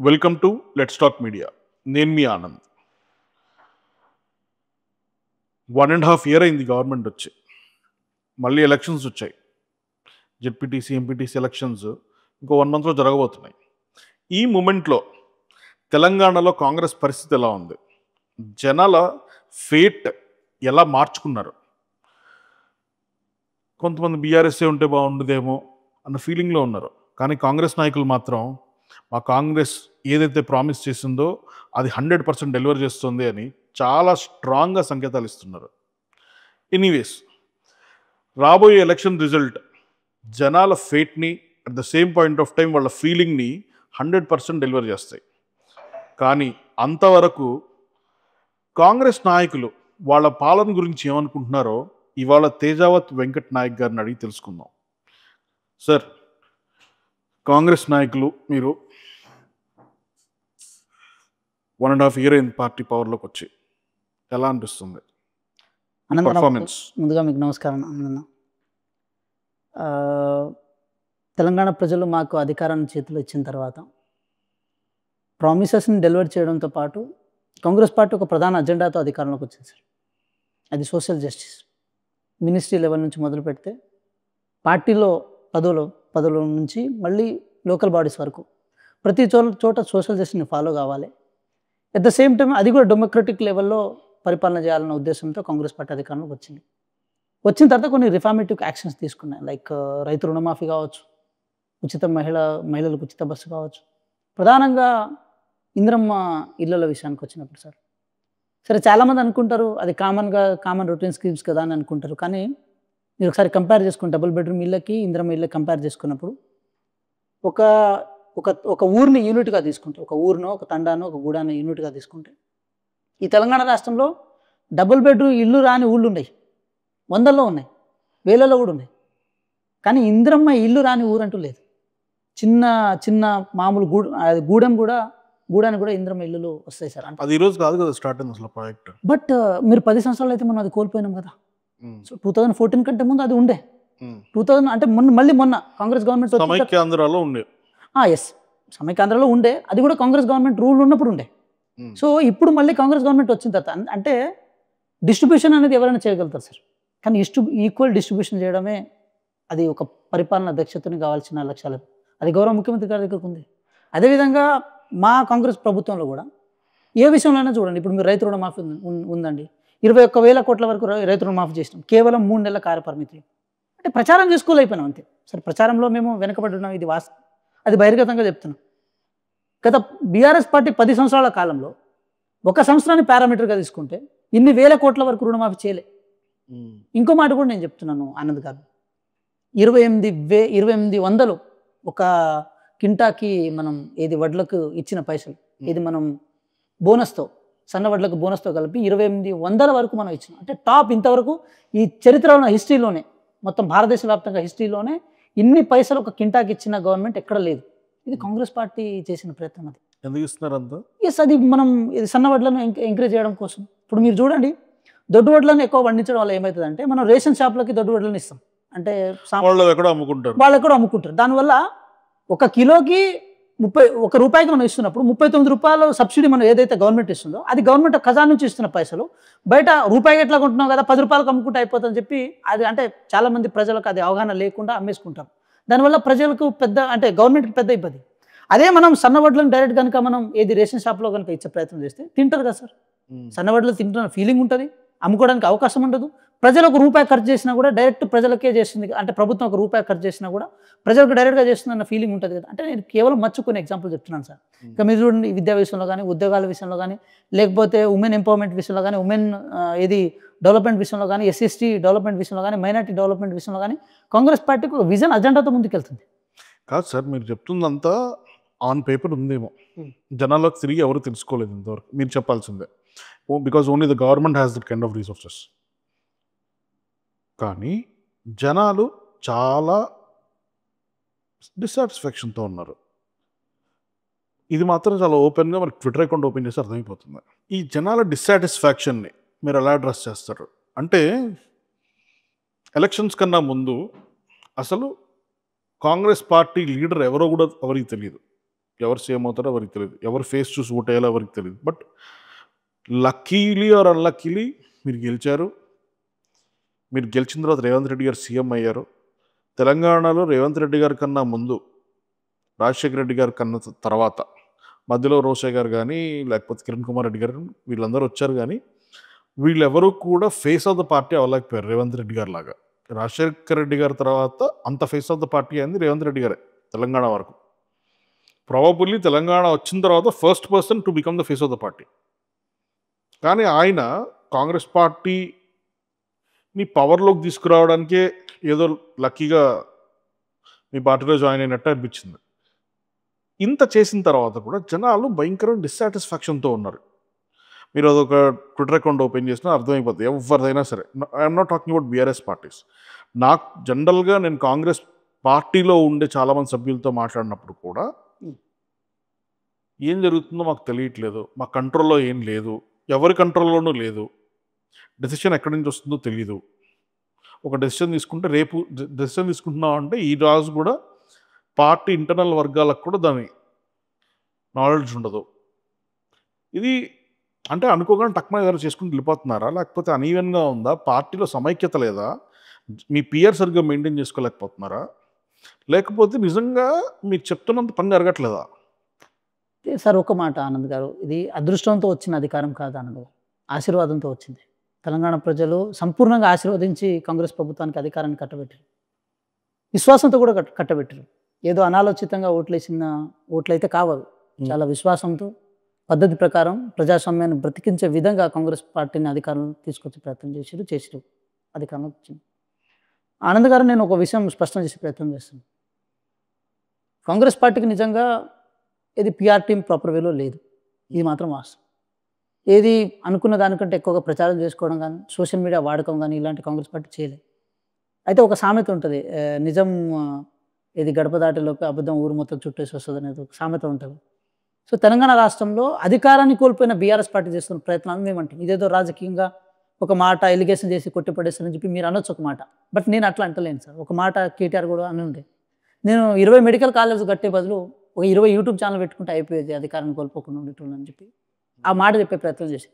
Welcome to let's talk media. నేను మీ Anand. 1.5 year అయింది government వచ్చి. మళ్ళీ ఎలక్షన్స్ వచ్చాయి. జెడ్పీటీసీ, ఎంపీటీసీ ఎలక్షన్స్ ఇంకో 1 మంత్లో జరగబోతున్నాయి. ఈ మూమెంట్లో తెలంగాణలో కాంగ్రెస్ పరిస్థితి ఎలా ఉంది? జనాల ఫేట్ ఎలా మార్చుకున్నారు? కొంతమంది బీఆర్ఎస్ఏ ఉంటే బాగుండదేమో అన్న ఫీలింగ్లో ఉన్నారు. కానీ కాంగ్రెస్ నాయకులు మాత్రం మా కాంగ్రెస్ ఏదైతే ప్రామిస్ చేసిందో అది 100% డెలివర్ చేస్తుంది అని చాలా స్ట్రాంగ్గా సంకేతాలు ఇస్తున్నారు. ఎనీవేస్, రాబోయే ఎలక్షన్ రిజల్ట్ జనాల ఫేట్ని at the same point of time వాళ్ళ ఫీలింగ్ని 100% డెలివర్ చేస్తాయి. కానీ అంతవరకు కాంగ్రెస్ నాయకులు వాళ్ళ పాలన గురించి ఏమనుకుంటున్నారో ఇవాళ తేజావత్ వెంకట్ నాయక్ గారిని అడిగి తెలుసుకుందాం. సార్, కాంగ్రెస్ నాయకులు మీరు 1.5 ఇయర్ అయింది పార్టీ పవర్లోకి వచ్చి, ఎలా అనిపిస్తుంది పర్ఫార్మెన్స్? ముందుగా మీకు నమస్కారం అన్న. తెలంగాణ ప్రజలు మాకు అధికారాన్ని చేతిలో ఇచ్చిన తర్వాత ప్రామిసెస్ని డెలివర్ చేయడంతో పాటు కాంగ్రెస్ పార్టీ ఒక ప్రధాన అజెండాతో అధికారంలోకి వచ్చింది సార్. అది సోషల్ జస్టిస్. మినిస్ట్రీ లెవెల్ నుంచి మొదలు పెడితే పార్టీలో పదవుల నుంచి మళ్ళీ లోకల్ బాడీస్ వరకు ప్రతి చోట సోషల్ జస్టిస్ని ఫాలో కావాలి. అట్ ద సేమ్ టైం అది కూడా డెమోక్రటిక్ లెవెల్లో పరిపాలన చేయాలన్న ఉద్దేశంతో కాంగ్రెస్ పార్టీ అధికారంలోకి వచ్చింది. వచ్చిన తర్వాత కొన్ని రిఫార్మేటివ్ యాక్షన్స్ తీసుకున్నాయి. లైక్ రైతు రుణమాఫీ కావచ్చు, మహిళలకు ఉచిత బస్సు కావచ్చు, ప్రధానంగా ఇందిరమ్మ ఇళ్ళల విషయానికి వచ్చినప్పుడు సార్. సరే, చాలామంది అనుకుంటారు అది కామన్ రొటీన్ స్కీమ్స్ కదా అని అనుకుంటారు. కానీ మీరు ఒకసారి కంపేర్ చేసుకుని డబుల్ బెడ్రూమ్ ఇళ్ళకి ఇందిరమ్మ ఇళ్ళకి కంపేర్ చేసుకున్నప్పుడు ఒక ఒక ఒక ఊరిని యూనిట్గా తీసుకుంటే, ఒక ఊరినో ఒక తండానో ఒక గూడానో యూనిట్గా తీసుకుంటే ఈ తెలంగాణ రాష్ట్రంలో డబుల్ బెడ్రూమ్ ఇల్లు రాని ఊళ్ళు ఉన్నాయి, వందల్లో ఉన్నాయి, వేలలో కూడా ఉన్నాయి. కానీ ఇందిరమ్మ ఇల్లు రాని ఊరంటూ లేదు. చిన్న చిన్న మామూలు గూడానికి కూడా ఇందిరమ్మ ఇల్లులు వస్తాయి సార్. అది ఈరోజు కాదు కదా స్టార్ట్ అయింది అసలు ప్రాజెక్ట్. బట్ మీరు 10 సంవత్సరాలు అయితే మనం అది కోల్పోయినాం కదా. సో 2014 కంటే ముందు అది ఉండే. 2000 అంటే మొన్న కాంగ్రెస్ గవర్నమెంట్ సమైక్యాంధ్రలో ఉండే. ఎస్, సమైక్యాంధ్రలో ఉండే. అది కూడా కాంగ్రెస్ గవర్నమెంట్ రూల్ ఉన్నప్పుడు ఉండే. సో ఇప్పుడు మళ్ళీ కాంగ్రెస్ గవర్నమెంట్ వచ్చిన తర్వాత అంటే డిస్ట్రిబ్యూషన్ అనేది ఎవరైనా చేయగలుగుతారు సార్. కానీ ఈక్వల్ డిస్ట్రిబ్యూషన్ చేయడమే అది ఒక పరిపాలన దక్షతని కావాల్సిన లక్ష్యాలు. అది గౌరవ ముఖ్యమంత్రి గారి దగ్గరకు ఉంది. అదేవిధంగా మా కాంగ్రెస్ ప్రభుత్వంలో కూడా ఏ విషయంలోనే చూడండి, ఇప్పుడు మీరు రైతు రుణమాఫీ ఉందండి, 21,000 కోట్ల వరకు రైతు రుణమాఫీ చేసినాం కేవలం 3 నెలల కార్యపరిమితి. అంటే ప్రచారం చేసుకోలేకపోయినాం అంతే. సరే, ప్రచారంలో మేము వెనకబడున్నాం, ఇది అది బహిర్గతంగా చెప్తున్నాం. గత బీఆర్ఎస్ పార్టీ 10 సంవత్సరాల కాలంలో ఒక సంవత్సరాన్ని పారామీటర్గా తీసుకుంటే ఇన్ని వేల కోట్ల వరకు రుణమాఫీ చేయలే. ఇంకో మాట కూడా నేను చెప్తున్నాను ఆనంద్ గారు, 2800 ఒక కింటాకి మనం ఏది వడ్లకు ఇచ్చిన పైసలు, ఇది మనం బోనస్తో, సన్న వడ్లకు బోనస్తో కలిపి 2800 వరకు మనం ఇచ్చినాం. అంటే టాప్ ఇంతవరకు ఈ చరిత్రలో హిస్టరీలోనే, మొత్తం భారతదేశ వ్యాప్తంగా హిస్టరీలోనే ఇన్ని పైసలు ఒక కింటాకి ఇచ్చిన గవర్నమెంట్ ఎక్కడ లేదు. ఇది కాంగ్రెస్ పార్టీ చేసిన ప్రయత్నం. అది ఎందుకు ఇస్తున్నారు అంత? ఎస్, అది మనం ఇది సన్న వడ్లను ఎంకరేజ్ చేయడం కోసం. ఇప్పుడు మీరు చూడండి, దొడ్డు వడ్లను ఎక్కువ పండించడం వల్ల ఏమవుతుందంటే మనం రేషన్ షాప్లకి దొడ్డు వడ్లను ఇస్తాం, అంటే వాళ్ళు ఎక్కడ అమ్ముకుంటారు. దానివల్ల ఒక కిలోకి 31 రూపాయికి మనం ఇస్తున్నప్పుడు 39 రూపాయలు సబ్సిడీ మనం ఏదైతే గవర్నమెంట్ ఇస్తుందో అది గవర్నమెంట్ ఖజానా నుంచి ఇస్తున్న పైసలు బయట రూపాయికి ఎట్లా కొంటున్నాం కదా, 10 రూపాయలకు అమ్ముకుంటే అయిపోతుందని చెప్పి అది అంటే చాలామంది ప్రజలకు అది అవగాహన లేకుండా అమ్మేసుకుంటారు. దానివల్ల ప్రజలకు అంటే గవర్నమెంట్కి పెద్ద ఇబ్బంది. అదే మనం సన్నవడ్లను డైరెక్ట్ కనుక మనం ఏది రేషన్ షాప్లో కనుక ఇచ్చే ప్రయత్నం చేస్తే తింటారు కదా సార్. సన్నవడ్లు తింటున్న ఫీలింగ్ ఉంటుంది, అమ్ముకోవడానికి అవకాశం ఉండదు. ప్రజలు ఒక రూపాయి ఖర్చు చేసినా కూడా డైరెక్ట్ ప్రజలకే చేస్తుంది, అంటే ప్రభుత్వం ఒక రూపాయి ఖర్చు చేసినా కూడా ప్రజలకు డైరెక్ట్గా చేస్తుంది అన్న ఫీలింగ్ ఉంటుంది కదా. అంటే నేను కేవలం మర్చుకునే ఎగ్జాంపుల్ చెప్తున్నాను సార్. ఇంకా మీరు చూడండి, విద్యా విషయంలో కానీ, ఉద్యోగాల విషయంలో కానీ, లేకపోతే ఉమెన్ ఎంపవర్మెంట్ విషయంలో కానీ, ఉమెన్ ఏది డెవలప్మెంట్ విషయంలో కానీ, ఎస్సీ డెవలప్మెంట్ విషయంలో కానీ, మైనార్టీ డెవలప్మెంట్ విషయంలో కానీ కాంగ్రెస్ పార్టీకి ఒక విజన్ అజెండాతో ముందుకెళ్తుంది. కాదు సార్, మీరు చెప్తుందంతా ఆన్ పేపర్ ఉందేమో, జనాల్లోకి తిరిగి ఎవరు తెలుసుకోలేదు ఇంతవరకు. మీరు చెప్పాల్సిందే, because only the government has that kind of resources. కానీ జనాలు చాలా డిస్సాటిస్ఫాక్షన్తో ఉన్నారు. ఇది మాత్రం చాలా ఓపెన్గా మనకి ట్విట్టర్ అకౌంట్ ఓపెన్ చేసి అర్థమైపోతుంది. ఈ జనాల డిస్సాటిస్ఫాక్షన్ని మీరు ఎలా అడ్రస్ చేస్తారు? అంటే ఎలక్షన్స్ కన్నా ముందు అసలు కాంగ్రెస్ పార్టీ లీడర్ ఎవరో కూడా ఎవరికి తెలియదు. ఎవరు సీఎం అవుతారో ఎవరికి తెలియదు, ఎవరు ఫేస్ చూసి ఓటేయాలో ఎవరికి తెలియదు. బట్ లక్కీలీ ఆర్ అన్లక్కీలీ మీరు గెలిచారు. మీరు గెలిచిన తర్వాత రేవంత్ రెడ్డి గారు సీఎం అయ్యారు. తెలంగాణలో రేవంత్ రెడ్డి గారి కన్నా ముందు, రాజశేఖర రెడ్డి గారి కన్నా తర్వాత, మధ్యలో రోషయ్య గారు కానీ లేకపోతే కిరణ్ కుమార్ రెడ్డి గారు వీళ్ళందరూ వచ్చారు. కానీ వీళ్ళెవరూ కూడా ఫేస్ ఆఫ్ ద పార్టీ అవ్వలేకపోయారు రేవంత్ రెడ్డి గారు లాగా. రాజశేఖర రెడ్డి గారి తర్వాత అంత ఫేస్ ఆఫ్ ద పార్టీ అయింది రేవంత్ రెడ్డి గారే తెలంగాణ వరకు. ప్రాబబుల్లీ తెలంగాణ వచ్చిన తర్వాత first person to become the face of the party. కానీ ఆయన కాంగ్రెస్ పార్టీని పవర్లోకి తీసుకురావడానికే ఏదో లక్కీగా మీ పార్టీలో జాయిన్ అయినట్టు అనిపించింది. ఇంత చేసిన తర్వాత కూడా జనాలు భయంకరమైన డిస్సాటిస్ఫాక్షన్తో ఉన్నారు. మీరు అదొక ట్విట్టర్ అకౌంట్ ఓపెన్ చేసినా అర్థమైపోతుంది ఎవరిదైనా సరే. I'm not talking about BRS parties. నాకు జనరల్గా నేను కాంగ్రెస్ పార్టీలో ఉండే చాలామంది సభ్యులతో మాట్లాడినప్పుడు కూడా ఏం జరుగుతుందో మాకు తెలియట్లేదు, మా కంట్రోల్లో ఏం లేదు, ఎవరి కంట్రోల్లోనూ లేదు, డెసిషన్ ఎక్కడి నుంచి వస్తుందో తెలీదు. ఒక డెసిషన్ తీసుకుంటే రేపు డెసిషన్ తీసుకుంటున్నాం అంటే ఈ రోజు కూడా పార్టీ ఇంటర్నల్ వర్గాలకు కూడా దాని నాలెడ్జ్ ఉండదు. ఇది అంటే అనుకోకుండా టక్మా ఏదైనా చేసుకుని వెళ్ళిపోతున్నారా, లేకపోతే అనీవెన్గా ఉందా, పార్టీలో సమైక్యత లేదా, మీ పిఆర్ సరిగ్గా మెయింటైన్ చేసుకోలేకపోతున్నారా, లేకపోతే నిజంగా మీరు చెప్తున్నంత పని జరగట్లేదా? సార్ ఒక మాట ఆనంద్ గారు, ఇది అదృష్టంతో వచ్చిన అధికారం కాదు ఆనంద్ గారు, ఆశీర్వాదంతో వచ్చింది. తెలంగాణ ప్రజలు సంపూర్ణంగా ఆశీర్వదించి కాంగ్రెస్ ప్రభుత్వానికి అధికారాన్ని కట్టబెట్టారు. విశ్వాసంతో కూడా కట్టబెట్టారు. ఏదో అనాలోచితంగా ఓట్లయితే కావదు. చాలా విశ్వాసంతో పద్ధతి ప్రకారం ప్రజాస్వామ్యాన్ని బ్రతికించే విధంగా కాంగ్రెస్ పార్టీని అధికారంలో తీసుకొచ్చే ప్రయత్నం చేసిరు అధికారంలో వచ్చింది. ఆనంద్ గారు, నేను ఒక విషయం స్పష్టం చేసే ప్రయత్నం చేస్తున్నాను. కాంగ్రెస్ పార్టీకి నిజంగా ఏది పిఆర్ టీం ప్రాపర్ వేలో లేదు, ఇది మాత్రం వాస్తవం. ఏది అనుకున్న దానికంటే ఎక్కువగా ప్రచారం చేసుకోవడం కానీ, సోషల్ మీడియా వాడకం కానీ ఇలాంటి కాంగ్రెస్ పార్టీ చేయలేదు. అయితే ఒక సామెత ఉంటుంది, నిజం ఏది గడప దాటిలోపే అబద్ధం ఊరు మొత్తం చుట్టేసి వస్తుంది అనేది ఒక సామెత ఉంటుంది. సో తెలంగాణ రాష్ట్రంలో అధికారాన్ని కోల్పోయిన బీఆర్ఎస్ పార్టీ చేస్తున్న ప్రయత్నాలను మేమంటాం. ఇదేదో రాజకీయంగా ఒక మాట ఎలిగేషన్ చేసి కొట్టిపడేస్తారని చెప్పి మీరు అనొచ్చు ఒక మాట, బట్ నేను అట్లా అంటలేను సార్. ఒక మాట కేటీఆర్ కూడా అని ఉండే, నేను 20 మెడికల్ కాలేజ్ కట్టే బదులు ఒక 20 యూట్యూబ్ ఛానల్ పెట్టుకుంటే అయిపోయేది అధికారాన్ని కోల్పోకుండా ఉండేటోళ్ళు అని చెప్పి ఆ మాట చెప్పే ప్రయత్నం చేసి,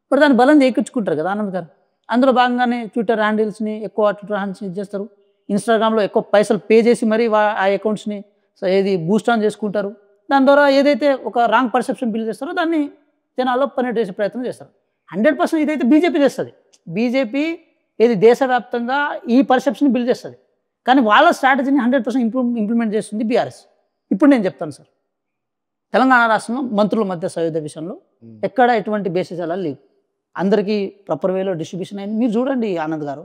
ఇప్పుడు దాన్ని బలం చేయించుకుంటారు కదా ఆనంద్ గారు. అందులో భాగంగానే ట్విట్టర్ హ్యాండిల్స్ని ఎక్కువ ట్విట్టర్ హ్యాండిల్స్ని ఇచ్చేస్తారు, ఇన్స్టాగ్రామ్లో ఎక్కువ పైసలు పే చేసి మరి ఆ అకౌంట్స్ని ఏది బూస్ట్ ఆన్ చేసుకుంటారు. దాని ద్వారా ఏదైతే ఒక రాంగ్ పర్సెప్షన్ బిల్డ్ చేస్తారో దాన్ని జనాల్లో పనేట్ చేసే ప్రయత్నం చేస్తారు. 100% ఇదైతే బీజేపీ చేస్తుంది. బీజేపీ ఏది దేశవ్యాప్తంగా ఈ పర్సెప్షన్ బిల్డ్ చేస్తుంది, కానీ వాళ్ళ స్ట్రాటజీని 100% ఇంప్లిమెంట్ చేస్తుంది బీఆర్ఎస్. ఇప్పుడు నేను చెప్తాను సార్, తెలంగాణ రాష్ట్రంలో మంత్రుల మధ్య సయోధ్య విషయంలో ఎక్కడ ఎటువంటి బేసిసాలు లేవు, అందరికీ ప్రాపర్ వేలో డిస్ట్రిబ్యూషన్ అయింది. మీరు చూడండి ఆనంద్ గారు,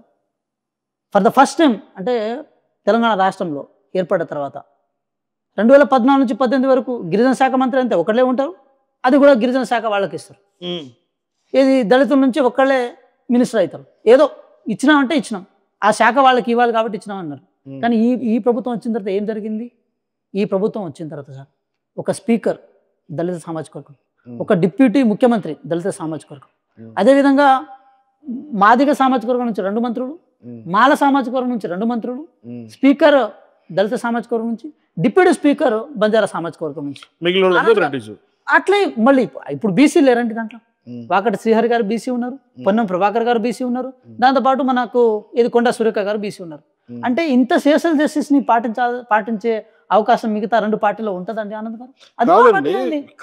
ఫర్ ద ఫస్ట్ టైం అంటే తెలంగాణ రాష్ట్రంలో ఏర్పడిన తర్వాత 2014 నుంచి 18 వరకు గిరిజన శాఖ మంత్రి అంతే ఒకళ్ళే ఉంటారు, అది కూడా గిరిజన శాఖ వాళ్ళకి ఇస్తారు. ఏది దళితుల నుంచి ఒక్కళ్ళే మినిస్టర్ అవుతారు. ఏదో ఇచ్చినామంటే ఇచ్చినాం, ఆ శాఖ వాళ్ళకి ఇవ్వాలి కాబట్టి ఇచ్చినాం అన్నారు. కానీ ఈ ప్రభుత్వం వచ్చిన తర్వాత ఏం జరిగింది? ఈ ప్రభుత్వం వచ్చిన తర్వాత సార్ ఒక స్పీకర్ దళిత సామాజిక వర్గం, ఒక డిప్యూటీ ముఖ్యమంత్రి దళిత సామాజిక వర్గం, అదేవిధంగా మాదిగ సామాజిక వర్గం నుంచి 2 మంత్రులు, మాల సామాజిక వర్గం నుంచి 2 మంత్రులు, స్పీకర్ దళిత సామాజిక వర్గం నుంచి, డిప్యూటీ స్పీకర్ బంజారా సామాజిక వర్గం నుంచి. అట్లే మళ్ళీ ఇప్పుడు బీసీ లేరండి దాంట్లో. వాకటి శ్రీహరి గారు బీసీ ఉన్నారు, పొన్నం ప్రభాకర్ గారు బీసీ ఉన్నారు, దాంతోపాటు మనకు ఇది కొండా సురేఖ గారు బీసీ ఉన్నారు. అంటే ఇంత సోషల్ జస్టిస్ని పాటించే అవకాశం మిగతా 2 పార్టీలో ఉంటుందండి ఆనంద్ గారు?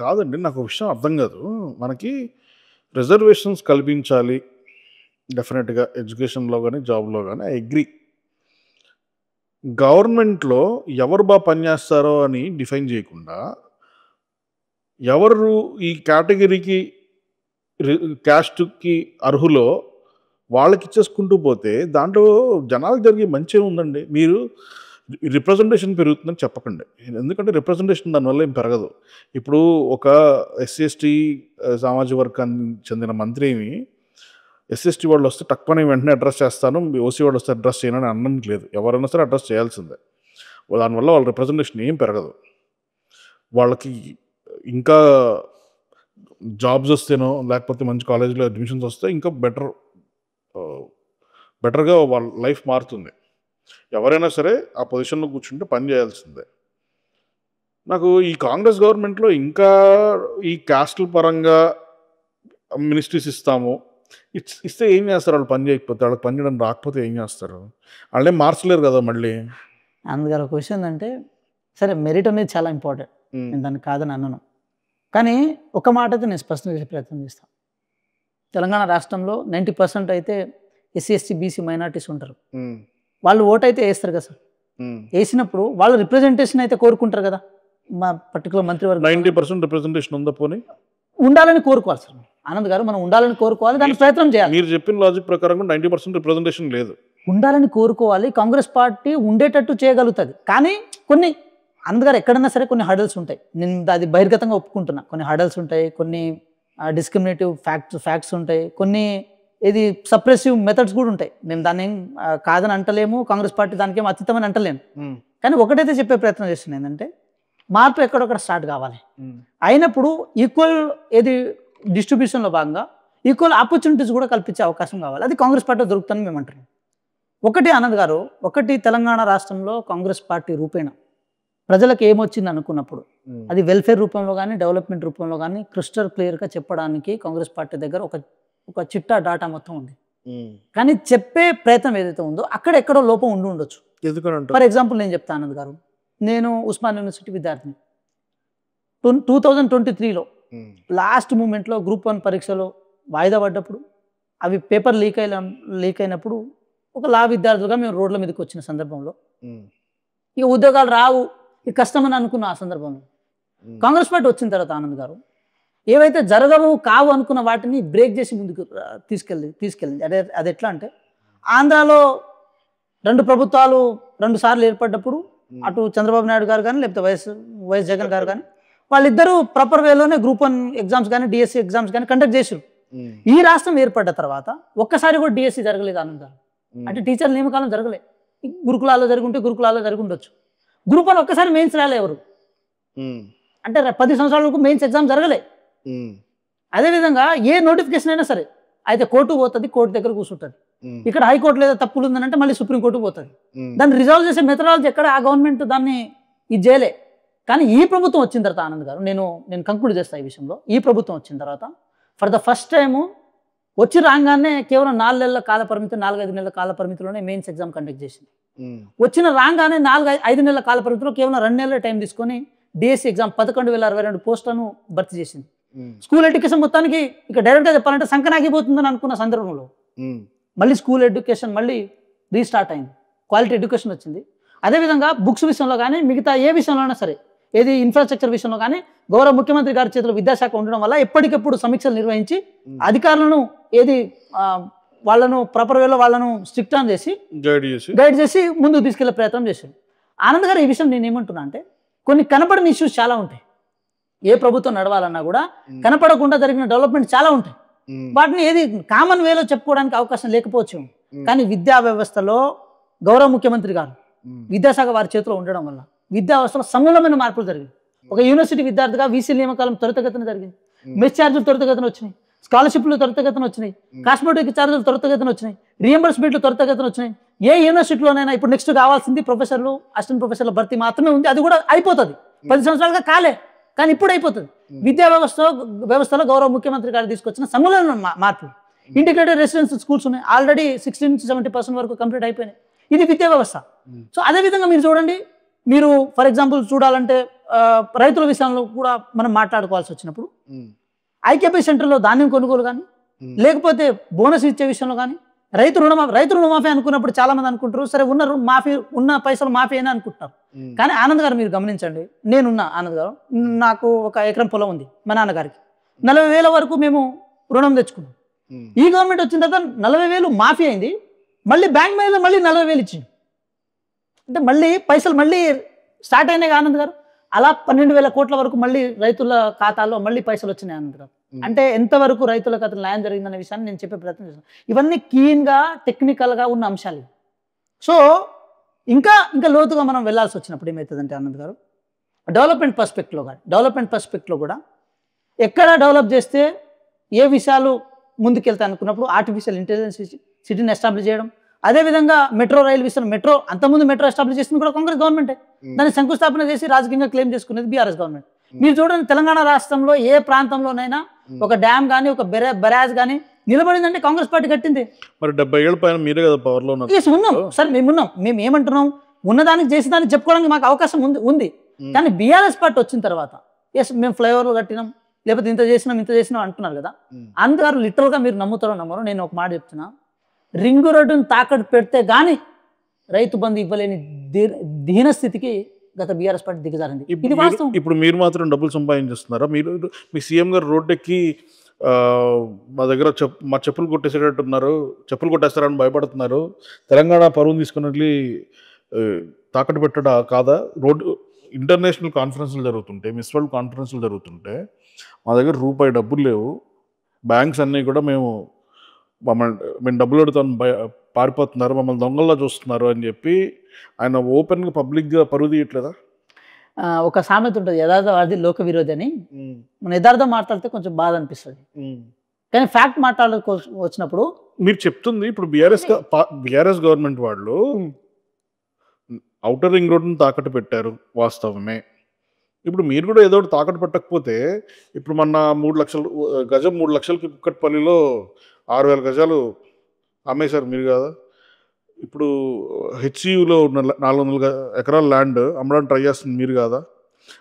కాదండి, నాకు ఒక విషయం అర్థం కాదు. మనకి రిజర్వేషన్స్ కల్పించాలి డెఫినెట్గా, ఎడ్యుకేషన్లో కానీ జాబ్లో కానీ ఐ అగ్రీ. గవర్నమెంట్లో ఎవరు బాగా పనిచేస్తారో అని డిఫైన్ చేయకుండా ఎవరు ఈ కేటగిరీకి క్యాస్ట్కి అర్హులో వాళ్ళకి ఇచ్చేసుకుంటూ పోతే దాంట్లో జనాలకు జరిగే మంచి ఉందండి. మీరు రిప్రజెంటేషన్ పెరుగుతుందని చెప్పకండి, ఎందుకంటే రిప్రజెంటేషన్ దానివల్ల ఏం పెరగదు. ఇప్పుడు ఒక SC/ST సామాజిక వర్గానికి చెందిన మంత్రిని SC/ST వాళ్ళు వస్తే తక్కువనే వెంటనే అడ్రస్ చేస్తాను, OC వాళ్ళు వస్తే అడ్రస్ చేయనని అనడానికి లేదు. ఎవరైనా సరే అడ్రస్ చేయాల్సిందే. దానివల్ల వాళ్ళ రిప్రజెంటేషన్ ఏం పెరగదు. వాళ్ళకి ఇంకా జాబ్స్ వస్తేనో లేకపోతే మంచి కాలేజీలో అడ్మిషన్స్ వస్తే ఇంకా బెటర్గా వాళ్ళ లైఫ్ మారుతుంది. ఎవరైనా సరే ఆ పొజిషన్లో కూర్చుంటే పని చేయాల్సిందే. నాకు ఈ కాంగ్రెస్ గవర్నమెంట్లో ఇంకా ఈ కాస్ట్ల పరంగా మినిస్ట్రీస్ ఇస్తాము, ఇస్తే ఏం చేస్తారు? వాళ్ళు పని చేయకపోతే, వాళ్ళకి పని చేయడం రాకపోతే ఏం చేస్తారు? వాళ్ళేం మార్చలేరు కదా మళ్ళీ. అందుగారు ఒక విషయం ఏంటంటే, సరే మెరిట్ అనేది చాలా ఇంపార్టెంట్, నేను దాన్ని కాదని అన్నాను. కానీ ఒక మాట అయితే నేను స్పష్టం చేసే ప్రయత్నం చేస్తాను. తెలంగాణ రాష్ట్రంలో 90% అయితే ఎస్సీ ఎస్టీ బీసీ మైనార్టీస్ ఉంటారు. వాళ్ళు ఓటు అయితే వేస్తారు కదా సార్. వేసినప్పుడు వాళ్ళు రిప్రజెంటేషన్ అయితే కోరుకుంటారు కదా, మా పర్టికులర్ మంత్రివర్గం 90% రిప్రజెంటేషన్ ఉందా? పోనీ ఉండాలని కోరుకోవాలి సార్. ఆనంద్ గారు, మనం ఉండాలని కోరుకోవాలి, దానికి ప్రయత్నం చేయాలి. మీరు చెప్పిన లాజిక్ ప్రకారం 90% రిప్రజెంటేషన్ లేదు. ఉండాలని కోరుకోవాలి, కాంగ్రెస్ పార్టీ ఉండేటట్టు చేయగలుగుతుంది. కానీ కొన్ని ఆనంద్ గారు ఎక్కడన్నా సరే కొన్ని హడల్స్ ఉంటాయి, నేను అది బహిర్గతంగా ఒప్పుకుంటున్నా. కొన్ని హడల్స్ ఉంటాయి, కొన్ని డిస్క్రిమినేటివ్ ఫ్యాక్ట్స్ ఉంటాయి, కొన్ని ఇది సప్రెసివ్ మెథడ్స్ కూడా ఉంటాయి. నేను దాన్ని కాదని అంటలేము, కాంగ్రెస్ పార్టీ దానికి ఏం అతీతమని అంటలేము. కానీ ఒకటైతే చెప్పే ప్రయత్నం చేస్తున్నాను ఏంటంటే, మార్పు ఎక్కడొక్కడ స్టార్ట్ కావాలి. అయినప్పుడు ఈక్వల్ ఏది డిస్ట్రిబ్యూషన్లో భాగంగా ఈక్వల్ ఆపర్చునిటీస్ కూడా కల్పించే అవకాశం కావాలి. అది కాంగ్రెస్ పార్టీ దొరుకుతుందని మేము అంటున్నాం. ఒకటి ఆనంద్ గారు, ఒకటి తెలంగాణ రాష్ట్రంలో కాంగ్రెస్ పార్టీ రూపేణ ప్రజలకు ఏమొచ్చింది అనుకున్నప్పుడు అది వెల్ఫేర్ రూపంలో కానీ డెవలప్మెంట్ రూపంలో కానీ క్రిస్టల్ క్లియర్గా చెప్పడానికి కాంగ్రెస్ పార్టీ దగ్గర ఒక చిట్టా డాటా మొత్తం ఉంది. కానీ చెప్పే ప్రయత్నం ఏదైతే ఉందో అక్కడ ఎక్కడో లోపం ఉండొచ్చు. ఫర్ ఎగ్జాంపుల్ నేను చెప్తాను ఆనంద్ గారు, నేను ఉస్మాన్ యూనివర్సిటీ విద్యార్థిని. 2023లో లాస్ట్ మూమెంట్లో గ్రూప్ 1 పరీక్షలో వాయిదా పడ్డప్పుడు, అవి పేపర్ లీక్ అయినప్పుడు ఒక లా విద్యార్థులుగా మేము రోడ్ల మీదకి వచ్చిన సందర్భంలో ఇక ఉద్యోగాలు రావు, ఇక కష్టమని అనుకున్న ఆ సందర్భంలో కాంగ్రెస్ పార్టీ వచ్చిన తర్వాత ఆనంద్ గారు ఏవైతే జరగవు కావు అనుకున్న వాటిని బ్రేక్ చేసి ముందుకు తీసుకెళ్ళింది. అది ఎట్లా అంటే, ఆంధ్రాలో 2 ప్రభుత్వాలు 2 సార్లు ఏర్పడ్డప్పుడు అటు చంద్రబాబు నాయుడు గారు కానీ లేకపోతే వైఎస్ జగన్ గారు కానీ వాళ్ళిద్దరూ ప్రాపర్ వేలోనే గ్రూప్ 1 ఎగ్జామ్స్ కానీ డిఎస్సి ఎగ్జామ్స్ కానీ కండక్ట్ చేసారు. ఈ రాష్ట్రం ఏర్పడ్డ తర్వాత ఒక్కసారి కూడా డిఎస్సి జరగలేదు ఆనంద్ గారు. అంటే టీచర్ల నియమకాలం జరగలేదు. గురుకులాల్లో జరుగుంటే గురుకులాల్లో జరిగి ఉండొచ్చు. గ్రూప్ 1 ఒక్కసారి మెయిన్స్ రాలే ఎవరు, అంటే 10 సంవత్సరాల వరకు మెయిన్స్ ఎగ్జామ్ జరగలే. అదేవిధంగా ఏ నోటిఫికేషన్ అయినా సరే అయితే కోర్టు పోతుంది, కోర్టు దగ్గర కూర్చుంటుంది. ఇక్కడ హైకోర్టు లేదా తప్పులు ఉందనంటే మళ్ళీ సుప్రీంకోర్టు పోతుంది. దాన్ని రిజాల్వ్ చేసే మెథడాలజీ ఎక్కడ ఆ గవర్నమెంట్ దాన్ని ఇది చేయలే. కానీ ఈ ప్రభుత్వం వచ్చిన తర్వాత ఆనంద్ గారు, నేను కంక్లూడ్ చేస్తాను ఈ విషయంలో. ఈ ప్రభుత్వం వచ్చిన తర్వాత ఫర్ ద ఫస్ట్ టైము వచ్చి రాగానే కేవలం 4 నెలల కాల పరిమితి, 4-5 నెలల కాల పరిమితిలోనే మెయిన్స్ ఎగ్జామ్ కండక్ట్ చేసింది. వచ్చిన రాగానే 4-5 నెలల కాల పరిమితిలో కేవలం 2 నెలల టైం తీసుకొని డిఎస్సి ఎగ్జామ్ 11,062 పోస్టులను భర్తీ చేసింది. స్కూల్ ఎడ్యుకేషన్ మొత్తానికి ఇక డైరెక్ట్గా చెప్పాలంటే సంకనాగిపోతుందని అనుకున్న సందర్భంలో మళ్ళీ స్కూల్ ఎడ్యుకేషన్ మళ్ళీ రీస్టార్ట్ అయింది, క్వాలిటీ ఎడ్యుకేషన్ వచ్చింది. అదేవిధంగా బుక్స్ విషయంలో కానీ మిగతా ఏ విషయంలోనైనా సరే, ఏది ఇన్ఫ్రాస్ట్రక్చర్ విషయంలో కానీ గౌరవ ముఖ్యమంత్రి గారి చేతిలో విద్యాశాఖ ఉండడం వల్ల ఎప్పటికెప్పుడు సమీక్షలు నిర్వహించి అధికారులను వాళ్ళను ప్రాపర్ వేలో వాళ్ళను స్ట్రిక్ట్ ఆన్ చేసి గైడ్ చేసి ముందుకు తీసుకెళ్లే ప్రయత్నం చేశారు. ఆనంద్ గారు, ఈ విషయం నేను ఏమంటున్నా అంటే, కొన్ని కనపడని ఇష్యూస్ చాలా ఉంటాయి. ఏ ప్రభుత్వం నడవాలన్నా కూడా కనపడకుండా జరిగిన డెవలప్మెంట్ చాలా ఉంటాయి. వాటిని ఏది కామన్ వేలో చెప్పుకోవడానికి అవకాశం లేకపోవచ్చు. కానీ విద్యా వ్యవస్థలో గౌరవ ముఖ్యమంత్రి గారు విద్యాశాఖ వారి చేతిలో ఉండడం వల్ల విద్యా వ్యవస్థలో సమూలమైన మార్పులు జరిగింది. ఒక యూనివర్సిటీ విద్యార్థిగా వీసీ నియామకాలం త్వరితగతిన జరిగింది, మెస్ ఛార్జీలు త్వరితగతిన వచ్చినాయి, స్కాలర్షిప్లు త్వరితగతిన వచ్చినాయి, కాస్మెటిక్ ఛార్జీలు త్వరితగతిన వచ్చినాయి, రియంబర్స్మెంట్లు త్వరితగతిన వచ్చినాయి. ఏ యూనివర్సిటీలోనైనా ఇప్పుడు నెక్స్ట్ కావాల్సింది ప్రొఫెసర్లు, అసిస్టెంట్ ప్రొఫెసర్ల భర్తీ మాత్రమే ఉంది. అది కూడా అయిపోతుంది, 10 సంవత్సరాలుగా కాలే, కానీ ఇప్పుడు అయిపోతుంది. విద్యా వ్యవస్థలో గౌరవ ముఖ్యమంత్రి గారు తీసుకొచ్చిన సమూలమైన మార్పులు. ఇంటిగ్రేటెడ్ రెసిడెన్షియల్ స్కూల్స్ ఉన్నాయి, ఆల్రెడీ 60-70% వరకు కంప్లీట్ అయిపోయినాయి. ఇది విద్యా వ్యవస్థ. సో అదేవిధంగా మీరు చూడండి, మీరు ఫర్ ఎగ్జాంపుల్ చూడాలంటే రైతుల విషయంలో కూడా మనం మాట్లాడుకోవాల్సి వచ్చినప్పుడు ఐకేపీ సెంటర్లో ధాన్యం కొనుగోలు కానీ, లేకపోతే బోనస్ ఇచ్చే విషయంలో కానీ, రైతు రుణమాఫీ అనుకున్నప్పుడు చాలా మంది అనుకుంటారు సరే ఉన్న పైసలు మాఫీ అయినా అనుకుంటున్నారు. కానీ ఆనంద్ గారు మీరు గమనించండి, నేనున్నా ఆనంద్ గారు, నాకు 1 ఎకరం పొలం ఉంది, మా నాన్నగారికి 40,000 వరకు మేము రుణం తెచ్చుకున్నాం. ఈ గవర్నమెంట్ వచ్చిన తర్వాత 40,000 మాఫీ అయింది, మళ్ళీ బ్యాంక్ మీద మళ్ళీ 40,000 ఇచ్చింది. అంటే మళ్ళీ పైసలు మళ్ళీ స్టార్ట్ అయినాయి ఆనంద్ గారు. అలా 12,000 కోట్ల వరకు మళ్ళీ రైతుల ఖాతాల్లో మళ్ళీ పైసలు వచ్చినాయి ఆనంద్ గారు. అంటే ఎంతవరకు రైతుల ఖాతాలో న్యాయం జరిగిందనే విషయాన్ని నేను చెప్పే ప్రయత్నం చేస్తాను. ఇవన్నీ క్లీన్గా టెక్నికల్గా ఉన్న అంశాలు. సో ఇంకా లోతుగా మనం వెళ్ళాల్సి వచ్చినప్పుడు ఏమవుతుందంటే ఆనంద్ గారు, డెవలప్మెంట్ పర్స్పెక్ట్లో కూడా ఎక్కడ డెవలప్ చేస్తే ఏ విషయాలు ముందుకెళ్తాయి అనుకున్నప్పుడు ఆర్టిఫిషియల్ ఇంటెలిజెన్స్ సిటీని ఎస్టాబ్లిష్ చేయడం, అదేవిధంగా మెట్రో రైలు విషయం, మెట్రో అంతకుముందు మెట్రో ఎస్టాబ్లిష్ చేసింది కూడా కాంగ్రెస్ గవర్నమెంటే. దాన్ని శంకుస్థాపన చేసి రాజకీయంగా క్లెయిమ్ చేసుకునేది బీఆర్ఎస్ గవర్నమెంట్. మీరు చూడండి, తెలంగాణ రాష్ట్రంలో ఏ ప్రాంతంలోనైనా ఒక డ్యామ్ కానీ ఒక బెరాజ్ కానీ నిలబడిందంటే కాంగ్రెస్ పార్టీ కట్టింది. మరి 70 ఏళ్ళ పైన మీరే కదా పవర్లో ఉన్నారు. ఉన్నాం సార్, మేము ఉన్నాం. మేము ఏమంటున్నాం, ఉన్నదానికి చేసేదానికి చెప్పుకోవడానికి మాకు అవకాశం ఉంది. కానీ బీఆర్ఎస్ పార్టీ వచ్చిన తర్వాత మేము ఫ్లైఓవర్లు కట్టినాం, లేకపోతే ఇంత చేసినాం అంటున్నారు కదా. అందుగారు లిటరల్గా మీరు నమ్ముతారో నమ్మరో, నేను ఒక మాట చెప్తున్నా, రింగు రోడ్డును తాకట్టు పెడితే కానీ రైతు బంధు ఇవ్వలేని దీనస్థితికి గత బీఆర్ఎస్ పార్టీ దిగజారింది. ఇది వాస్తవం. ఇప్పుడు మీరు మాత్రం డబ్బులు సంపాదించేస్తున్నారా? మీరు మీ సీఎం గారు రోడ్డెక్కి మా దగ్గర మా చెప్పులు కొట్టేసేటట్టున్నారు, చెప్పులు కొట్టేస్తారని భయపడుతున్నారు, తెలంగాణ పరువును తీసుకున్నట్లు తాకట్టు పెట్టడా కాదా? రోడ్డు ఇంటర్నేషనల్ కాన్ఫరెన్స్లు జరుగుతుంటే, మిస్ వరల్డ్ కాన్ఫరెన్స్లు జరుగుతుంటే మా దగ్గర రూపాయి డబ్బులు లేవు, బ్యాంక్స్ అన్నీ కూడా మేము డబ్బులు అడుగుతాను పారిపోతున్నారు, మమ్మల్ని దొంగల్లో చూస్తున్నారు అని చెప్పి ఆయన ఓపెన్గా పబ్లిక్గా పరువు తీయట్లేదా? ఒక సామెత ఉంటుంది, యథార్థవాది లోక విరోధి అని. మన యథార్థం మాట్లాడితే కొంచెం బాధ అనిపిస్తుంది, కానీ ఫ్యాక్ట్ వచ్చినప్పుడు మీరు చెప్తుంది ఇప్పుడు బీఆర్ఎస్ గవర్నమెంట్ వాళ్ళు ఔటర్ రింగ్ రోడ్ని తాకట్టు పెట్టారు, వాస్తవమే. ఇప్పుడు మీరు కూడా ఏదో ఒకటి తాకట్టు పెట్టకపోతే, ఇప్పుడు మొన్న 3 లక్షలు గజం 3 లక్షలకి కుక్కట్పల్లిలో 6,000 గజాలు అమ్మేశారు మీరు కదా. ఇప్పుడు హెచ్సియులో ఉన్న 400 ఎకరాల ల్యాండ్ అమ్మడానికి ట్రై చేస్తుంది మీరు కాదా?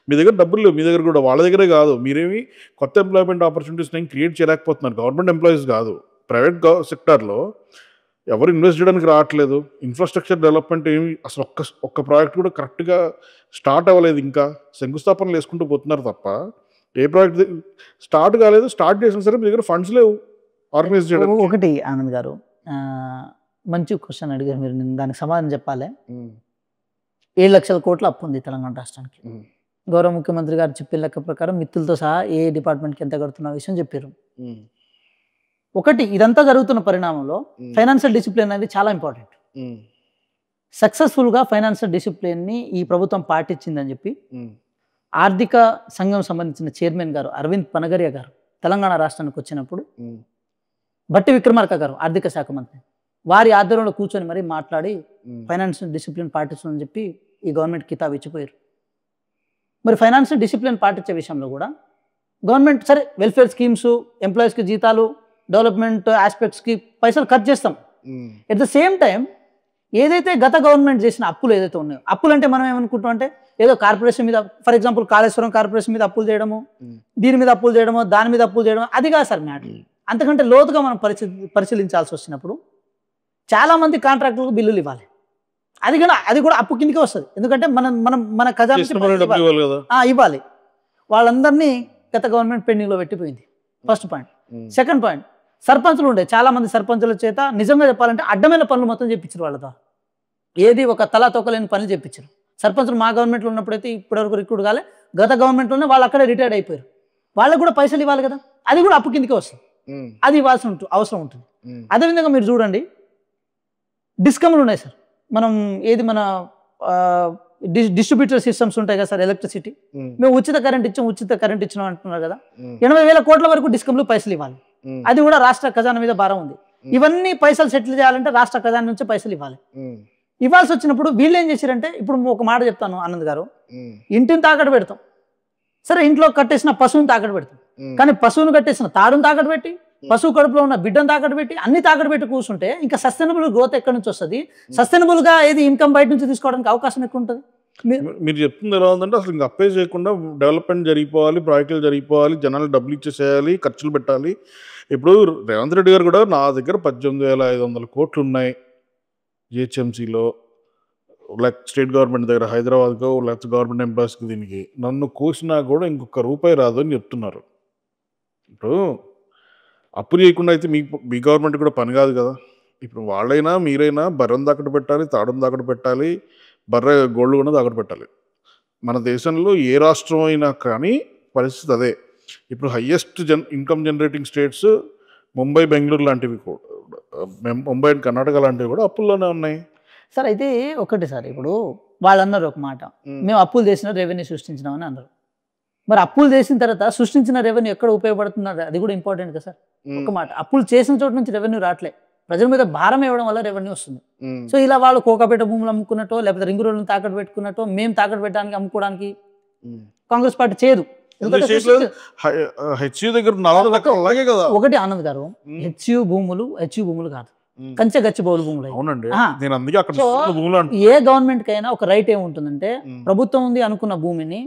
మీ దగ్గర డబ్బులు లేవు, మీ దగ్గర కూడా వాళ్ళ దగ్గరే కాదు, మీరేమి కొత్త ఎంప్లాయ్మెంట్ ఆపర్చునిటీస్ నేను క్రియేట్ చేయలేకపోతున్నారు. గవర్నమెంట్ ఎంప్లాయీస్ కాదు, ప్రైవేట్ సెక్టార్లో ఎవరు ఇన్వెస్ట్ చేయడానికి రావట్లేదు. ఇన్ఫ్రాస్ట్రక్చర్ డెవలప్మెంట్ ఏమి అసలు ఒక్క ప్రాజెక్ట్ కూడా కరెక్ట్గా స్టార్ట్ అవ్వలేదు. ఇంకా శంకుస్థాపనలు వేసుకుంటూ పోతున్నారు తప్ప ఏ ప్రాజెక్ట్ స్టార్ట్ కాలేదు. స్టార్ట్ చేసినా సరే మీ దగ్గర ఫండ్స్ లేవు ఆర్గనైజ్ చేయడం. ఒకటి ఆనంద్ గారు మంచి క్వశ్చన్ అడిగారు మీరు, నేను దానికి సమాధానం చెప్పాలి. 7 లక్షల కోట్ల అప్పు ఉంది తెలంగాణ రాష్ట్రానికి. గౌరవ ముఖ్యమంత్రి గారు చెప్పిన లెక్క ప్రకారం మిత్తులతో సహా ఏ డిపార్ట్మెంట్కి ఎంత కడుతున్న విషయం చెప్పారు. ఒకటి, ఇదంతా జరుగుతున్న పరిణామంలో ఫైనాన్షియల్ డిసిప్లిన్ అనేది చాలా ఇంపార్టెంట్. సక్సెస్ఫుల్గా ఫైనాన్షియల్ డిసిప్లిన్ని ఈ ప్రభుత్వం పాటించిందని చెప్పి ఆర్థిక సంఘం సంబంధించిన చైర్మన్ గారు అరవింద్ పనగరియా గారు తెలంగాణ రాష్ట్రానికి వచ్చినప్పుడు బట్టి విక్రమార్క గారు ఆర్థిక శాఖ మంత్రి వారి ఆధ్వర్యంలో కూర్చొని మరీ మాట్లాడి ఫైనాన్షియల్ డిసిప్లిన్ పాటిస్తుందని చెప్పి ఈ గవర్నమెంట్ కితాబ్ ఇచ్చిపోయారు. మరి ఫైనాన్షియల్ డిసిప్లిన్ పాటించే విషయంలో కూడా గవర్నమెంట్ సరే వెల్ఫేర్ స్కీమ్స్, ఎంప్లాయీస్కి జీతాలు, డెవలప్మెంట్ ఆస్పెక్ట్స్కి పైసలు ఖర్చు చేస్తాం. ఎట్ ద సేమ్ టైం ఏదైతే గత గవర్నమెంట్ చేసిన అప్పులు ఏదైతే ఉన్నాయో, అప్పులు అంటే మనం ఏమనుకుంటాం అంటే ఏదో కార్పొరేషన్ మీద, ఫర్ ఎగ్జాంపుల్ కాళేశ్వరం కార్పొరేషన్ మీద అప్పులు చేయడము, దీని మీద అప్పులు చేయడము, దాని మీద అప్పులు చేయడము, అది కాదు సార్ మ్యాటర్. అంతకంటే లోతుగా మనం పరిశీలించాల్సి వచ్చినప్పుడు చాలామంది కాంట్రాక్టులకు బిల్లులు ఇవ్వాలి. అది కూడా అప్పు కిందకే వస్తుంది. ఎందుకంటే మన ఖజానా ఇవ్వాలి. వాళ్ళందరినీ గత గవర్నమెంట్ పెండింగ్లో పెట్టిపోయింది. First point. సెకండ్ పాయింట్, సర్పంచులు ఉండే చాలా మంది సర్పంచుల చేత నిజంగా చెప్పాలంటే అడ్డమైన పనులు మొత్తం చేయించారు వాళ్ళతో. ఏది ఒక తలా తొక్కలేని పనులు చేయించారు. సర్పంచులు మా గవర్నమెంట్లో ఉన్నప్పుడైతే ఇప్పటివరకు రిక్రూట్ కాలే, గత గవర్నమెంట్లోనే వాళ్ళు అక్కడే రిటైర్డ్ అయిపోయారు. వాళ్ళకు కూడా పైసలు ఇవ్వాలి కదా, అది కూడా అప్పు కిందకే వస్తుంది. అది ఇవ్వాల్సిన అవసరం ఉంటుంది. అదేవిధంగా మీరు చూడండి, డిస్కమ్లు ఉన్నాయి సార్. మనం ఏది మన డిస్ట్రిబ్యూటర్ సిస్టమ్స్ ఉంటాయి కదా సార్, ఎలక్ట్రిసిటీ. మేము ఉచిత కరెంట్ ఇచ్చినాం అంటున్నారు కదా. 80,000 కోట్ల వరకు డిస్కమ్లు పైసలు ఇవ్వాలి. అది కూడా రాష్ట్ర ఖజానా మీద భారం ఉంది. ఇవన్నీ పైసలు సెటిల్ చేయాలంటే రాష్ట్ర ఖజానా నుంచి పైసలు ఇవ్వాలి. ఇవ్వాల్సి వచ్చినప్పుడు వీళ్ళు ఏం చేశారంటే, ఇప్పుడు ఒక మాట చెప్తాను ఆనంద్ గారు, ఇంటిని తాకట్టు పెడతాం సరే, ఇంట్లో కట్టేసిన పశువుని తాకట్టు పెడతాం. కానీ పశువును కట్టేసిన తాడును తాకట్టు పెట్టి, పశువు కడుపులో ఉన్న బిడ్డను తాకట్టు పెట్టి, అన్ని తాకట్టు పెట్టి కూర్చుంటే ఇంకా సస్టైనబుల్ గ్రోత్ ఎక్కడి నుంచి వస్తుంది? సస్టైనబుల్గా ఏది ఇన్కమ్ బయట నుంచి తీసుకోవడానికి అవకాశం ఎక్కువ ఉంటుంది. మీరు చెప్తుంది ఎలా ఉందంటే, అసలు ఇంకా అప్పే చేయకుండా డెవలప్మెంట్ జరిగిపోవాలి, ప్రాజెక్టులు జరిగిపోవాలి, జనాలు డబ్బులు ఇచ్చేసేయాలి, ఖర్చులు పెట్టాలి. ఇప్పుడు రేవంత్ రెడ్డి గారు కూడా నా దగ్గర 18,500 కోట్లు ఉన్నాయి జిహెచ్ఎంసీలో, లైక్ స్టేట్ గవర్నమెంట్ దగ్గర హైదరాబాద్కో, లేకపోతే గవర్నమెంట్ ఎంప్లాయీస్కి, దీనికి నన్ను కోసినా కూడా ఇంకొక రూపాయి రాదు అని చెప్తున్నారు. ఇప్పుడు అప్పు చేయకుండా అయితే మీ గవర్నమెంట్ కూడా పని కాదు కదా. ఇప్పుడు వాళ్ళైనా మీరైనా బర్రెను తాకట్టు పెట్టాలి, తాడును తాకట్టు పెట్టాలి, బర్రె గోల్డ్ కూడా తాకట్టు పెట్టాలి. మన దేశంలో ఏ రాష్ట్రం అయినా కానీ పరిస్థితి అదే. ఇప్పుడు highest income generating states Mumbai, Bengaluru లాంటివి కూడా, ముంబై అండ్ కర్ణాటక లాంటివి కూడా అప్పుల్లోనే ఉన్నాయి సార్. అయితే ఒకటి సార్, ఇప్పుడు వాళ్ళు అన్నారు ఒక మాట, మేము అప్పులు చేసిన రెవెన్యూ సృష్టించినామని అన్నారు. మరి అప్పులు చేసిన తర్వాత సృష్టించిన రెవెన్యూ ఎక్కడ ఉపయోగపడుతున్నారు? అది కూడా ఇంపార్టెంట్ కదా సార్. ఒక మాట, అప్పులు చేసిన చోటు నుంచి రెవెన్యూ రావట్లే. ప్రజల మీద భారం ఇవ్వడం వల్ల రెవెన్యూ వస్తుంది. సో ఇలా వాళ్ళు కోకాపేట భూములు అమ్ముకున్నట్టో లేకపోతే రింగ్ రోడ్లను తాకట్టు పెట్టుకున్నట్టో మేము తాకట్టు పెట్టడానికి అమ్ముకోవడానికి కాంగ్రెస్ పార్టీ చేయదు. అలాగే కదా. ఒకటి ఆనంద్ గారు, హెచ్యు భూములు కాదు, కంచె గచ్చిబౌలు భూములు. ఏ గవర్నమెంట్ కైనా ఒక రైట్ ఏముంటుందంటే ప్రభుత్వం ఉంది అనుకున్న భూమిని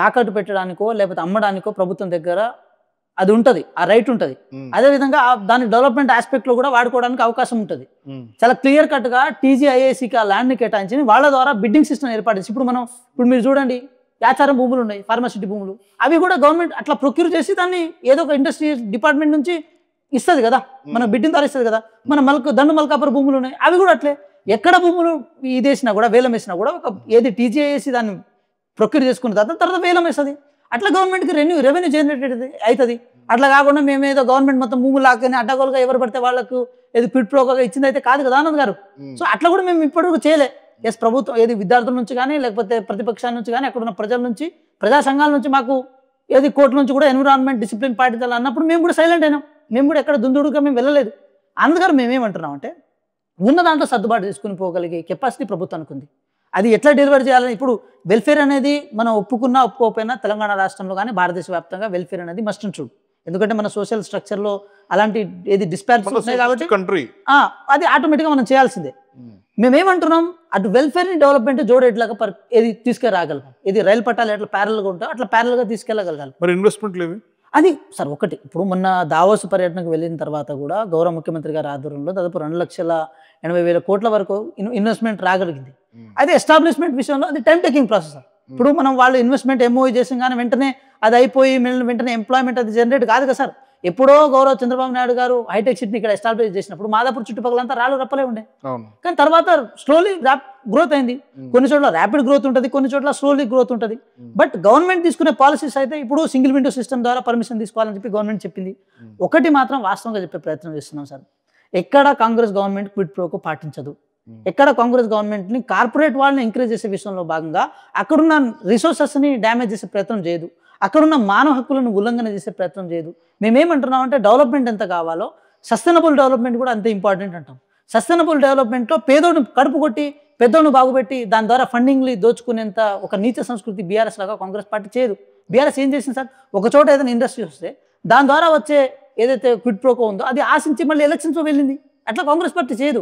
తాకట్టు పెట్టడానికో లేకపోతే అమ్మడానికో ప్రభుత్వం దగ్గర అది ఉంటది, ఆ రైట్ ఉంటది. అదే విధంగా దాని డెవలప్మెంట్ ఆస్పెక్ట్ లో కూడా వాడుకోవడానికి అవకాశం ఉంటది. చాలా క్లియర్ కట్ గా టీజీఐఏసీకి ఆ ల్యాండ్ ని కేటాయించి వాళ్ళ ద్వారా బిడ్డింగ్ సిస్టమ్ ఏర్పాటు చేసి ఇప్పుడు మీరు చూడండి యాచారం భూములు ఉన్నాయి, ఫార్మాసిటీ భూములు, అవి కూడా గవర్నమెంట్ అట్లా ప్రొక్యూర్ చేసి దాన్ని ఏదో ఒక ఇండస్ట్రీ డిపార్ట్మెంట్ నుంచి ఇస్తుంది కదా, మన బిడ్డింగ్ ద్వారా ఇస్తుంది కదా. మన దండు మల్కాపుర భూములు ఉన్నాయి, అవి కూడా అట్లే. ఎక్కడ భూములు ఇదేసినా కూడా వేలం వేసినా కూడా ఒక ఏది టీజీఐఏసీ దాన్ని ప్రొక్యూర్ చేసుకున్న తర్వాత వేలం వేస్తుంది. అట్లా గవర్నమెంట్కి రెవెన్యూ జనరేటెడ్ అవుతుంది. అట్లా కాకుండా మేమేదో గవర్నమెంట్ మొత్తం భూములు లాక్కని అడ్డగోలుగా ఎవరు పడితే వాళ్ళకు ఏది క్విడ్ ప్రోగా ఇచ్చింది అయితే కాదు కదా ఆనంద్ గారు. సో అట్లా కూడా మేము ఇప్పటివరకు చేయలే. ఎస్, ప్రభుత్వం ఏది విద్యార్థుల నుంచి కానీ లేకపోతే ప్రతిపక్షాల నుంచి కానీ అక్కడ ఉన్న ప్రజల నుంచి ప్రజా సంఘాల నుంచి మాకు ఏది కోర్టు నుంచి కూడా ఎన్విరాన్మెంట్ డిసిప్లిన్ పాటించాలి అన్నప్పుడు మేము కూడా సైలెంట్ అయినాం. మేము కూడా ఎక్కడ దుందుడుగా మేము వెళ్ళలేదు. అందుకని మేమేమంటున్నాం అంటే ఉన్న దాంట్లో సర్దుబాటు చేసుకుని పోగలిగే కెపాసిటీ ప్రభుత్వానికి ఉంది. అది ఎట్లా డెలివరీ చేయాలని ఇప్పుడు వెల్ఫేర్ అనేది మనం ఒప్పుకున్నా ఒప్పుకోకపోయినా తెలంగాణ రాష్ట్రంలో కానీ భారతదేశ వ్యాప్తంగా వెల్ఫేర్ అనేది మస్ట్ అండ్ షుడ్. ఎందుకంటే మన సోషల్ స్ట్రక్చర్లో అలాంటి ఏది డిస్పారిటీస్ ఉన్నాయి కాబట్టి అది ఆటోమేటిక్గా మనం చేయాల్సిందే. మేమేమంటున్నాం, అటు వెల్ఫేర్ని డెవలప్మెంట్ జోడేట్లాగా ఏది తీసుకురాగలం, ఇది రైలు పట్టాలు ఎట్లా ప్యారల్గా ఉంటాయో అట్లా ప్యారల్గా తీసుకెళ్ళగలగాలి. మరి ఇన్వెస్ట్మెంట్ లేదు అది సార్. ఒకటి ఇప్పుడు మొన్న దావోస్ పర్యటనకు వెళ్ళిన తర్వాత కూడా గౌరవ ముఖ్యమంత్రి గారి ఆధ్వర్యంలో దాదాపు 2,80,000 కోట్ల వరకు ఇన్వెస్ట్మెంట్ రాగలిగింది. అయితే ఎస్టాబ్లిష్మెంట్ విషయంలో అది టైం టేకింగ్ ప్రాసెస్. ఇప్పుడు మనం వాళ్ళు ఇన్వెస్ట్మెంట్ ఎంఓఈ చేసిన కానీ వెంటనే అది అయిపోయి వెంటనే ఎంప్లాయ్మెంట్ అది జనరేట్ కాదు కదా సార్. ఎప్పుడో గౌరవ చంద్రబాబు నాయుడు గారు హైటెక్ సిటీని ఇక్కడ ఎస్టాబ్లిష్ చేసినప్పుడు మాదాపూర్ చుట్టుపక్కలంతా రాళ్ళు రప్పలే ఉండే. కానీ తర్వాత స్లోలీ గ్రోత్ అయింది. కొన్ని చోట్ల ర్యాపిడ్ గ్రోత్ ఉంటుంది, కొన్ని చోట్ల స్లోలీ గ్రోత్ ఉంటుంది. బట్ గవర్నమెంట్ తీసుకునే పాలసీస్ అయితే ఇప్పుడు సింగిల్ విండో సిస్టమ్ ద్వారా పర్మిషన్ తీసుకోవాలని చెప్పి గవర్నమెంట్ చెప్పింది. ఒకటి మాత్రం వాస్తవంగా చెప్పే ప్రయత్నం చేస్తున్నాం సార్, ఎక్కడ కాంగ్రెస్ గవర్నమెంట్ క్విడ్ ప్రోకో పాటించదు. ఎక్కడ కాంగ్రెస్ గవర్నమెంట్ని కార్పొరేట్ వాళ్ళని ఎంకరేజ్ చేసే విషయంలో భాగంగా అక్కడున్న రిసోర్సెస్ని డ్యామేజ్ చేసే ప్రయత్నం చేయదు, అక్కడున్న మానవ హక్కులను ఉల్లంఘన చేసే ప్రయత్నం చేయదు. మేమేమంటున్నామంటే డెవలప్మెంట్ ఎంత కావాలో సస్టైనబుల్ డెవలప్మెంట్ కూడా అంతే ఇంపార్టెంట్ అంటాం. సస్టైనబుల్ డెవలప్మెంట్లో పేదోడిని కడుపు కొట్టి పెద్దోడిని బాగుపెట్టి దాని ద్వారా ఫండింగ్లు దోచుకునేంత ఒక నీచ సంస్కృతి బీఆర్ఎస్ లాగా కాంగ్రెస్ పార్టీ చేయదు. బీఆర్ఎస్ ఏం చేసింది సార్, ఒక చోట ఏదైనా ఇండస్ట్రీ వస్తే దాని ద్వారా వచ్చే ఏదైతే క్విడ్ ప్రోకో ఉందో అది ఆశించి మళ్ళీ ఎలక్షన్స్లో వెళ్ళింది. అట్లా కాంగ్రెస్ పార్టీ చేయదు.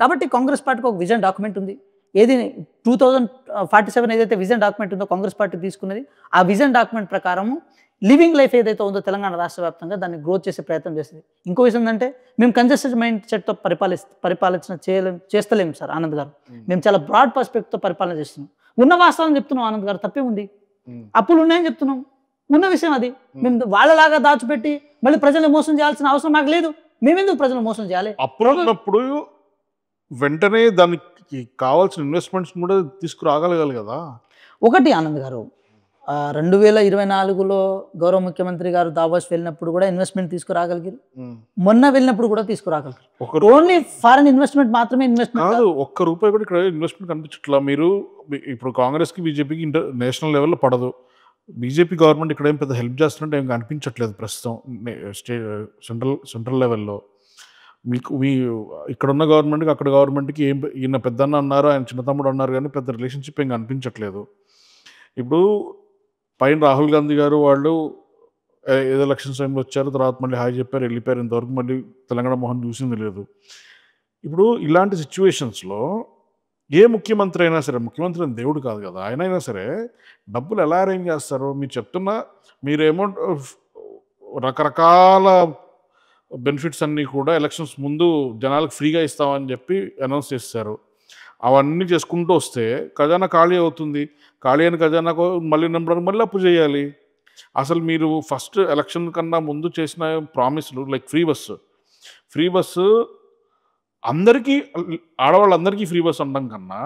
కాబట్టి కాంగ్రెస్ పార్టీకి ఒక విజన్ డాక్యుమెంట్ ఉంది. ఏది 2047 ఏదైతే విజన్ డాక్యుమెంట్ ఉందో కాంగ్రెస్ పార్టీ తీసుకున్నది, ఆ విజన్ డాక్యుమెంట్ ప్రకారం లివింగ్ లైఫ్ ఏదైతే ఉందో తెలంగాణ రాష్ట్ర వ్యాప్తంగా దాన్ని గ్రోత్ చేసే ప్రయత్నం చేస్తుంది. ఇంకో విషయం ఏంటంటే మేము కన్జెస్టెడ్ మైండ్ సెట్తో పరిపాలన చేస్తలేము సార్ ఆనంద్ గారు. మేము చాలా బ్రాడ్ పర్స్పెక్టివ్తో పరిపాలన చేస్తున్నాం. ఉన్న వాస్తవం చెప్తున్నాం ఆనంద్ గారు, తప్పే ఉంది. అప్పులు ఉన్నాయని చెప్తున్నాం, ఉన్న విషయం అది. మేము వాళ్ళలాగా దాచిపెట్టి మళ్ళీ ప్రజల్ని మోసం చేయాల్సిన అవసరం మాకు లేదు. మేమెందుకు ప్రజలను మోసం చేయాలి? అప్పుడు వెంటనే దానికి కావాల్సిన ఇన్వెస్ట్మెంట్స్ కూడా తీసుకురాగలగాలి కదా. ఒకటి ఆనంద్ గారు, 2024లో గౌరవ ముఖ్యమంత్రి గారు దావోస్ వెళ్ళినప్పుడు కూడా ఇన్వెస్ట్మెంట్ తీసుకురాగలిగారు. మొన్న వెళ్ళినప్పుడు కూడా తీసుకురాగలిగారు. ఓన్లీ ఫారెన్ ఇన్వెస్ట్మెంట్ మాత్రమే ఇన్వెస్ట్మెంట్ కాదు, ₹1 కూడా ఇక్కడ ఇన్వెస్ట్మెంట్ కనిపించట్లా. మీరు ఇప్పుడు కాంగ్రెస్కి బీజేపీకి నేషనల్ లెవెల్లో పడదు. బీజేపీ గవర్నమెంట్ ఇక్కడ ఏం పెద్ద హెల్ప్ చేస్తున్నట్టు ఏం కనిపించట్లేదు ప్రస్తుతం సెంట్రల్ లెవెల్లో. మీ ఇక్కడున్న గవర్నమెంట్కి అక్కడ గవర్నమెంట్కి ఏం ఈయన పెద్దన్న అన్నారు, ఆయన చిన్న తమ్ముడు అన్నారు, కానీ పెద్ద రిలేషన్షిప్ ఏం కనిపించట్లేదు. ఇప్పుడు పైన రాహుల్ గాంధీ గారు వాళ్ళు ఏదో ఎలక్షన్ టైంలో వచ్చారు, తర్వాత మళ్ళీ హాయ్ చెప్పారు, వెళ్ళిపోయారు. ఇంతవరకు మళ్ళీ తెలంగాణ మోహన్ చూసింది లేదు. ఇప్పుడు ఇలాంటి సిచ్యువేషన్స్లో ఏ ముఖ్యమంత్రి అయినా సరే, ముఖ్యమంత్రి అని దేవుడు కాదు కదా, ఆయన అయినా సరే డబ్బులు ఎలా అరేంజ్ చేస్తారు? మీరు చెప్తున్నా మీరేమో రకరకాల బెనిఫిట్స్ అన్నీ కూడా ఎలక్షన్స్ ముందు జనాలకు ఫ్రీగా ఇస్తామని చెప్పి అనౌన్స్ చేస్తారు. అవన్నీ చేసుకుంటూ వస్తే ఖజానా ఖాళీ అవుతుంది. ఖాళీ అయిన ఖజానాకు మళ్ళీ అప్పు చేయాలి. అసలు మీరు ఫస్ట్ ఎలక్షన్ కన్నా ముందు చేసిన ప్రామిస్లు లైక్ ఫ్రీ బస్సు అందరికీ, ఆడవాళ్ళందరికీ ఫ్రీ బస్ అనడం కన్నా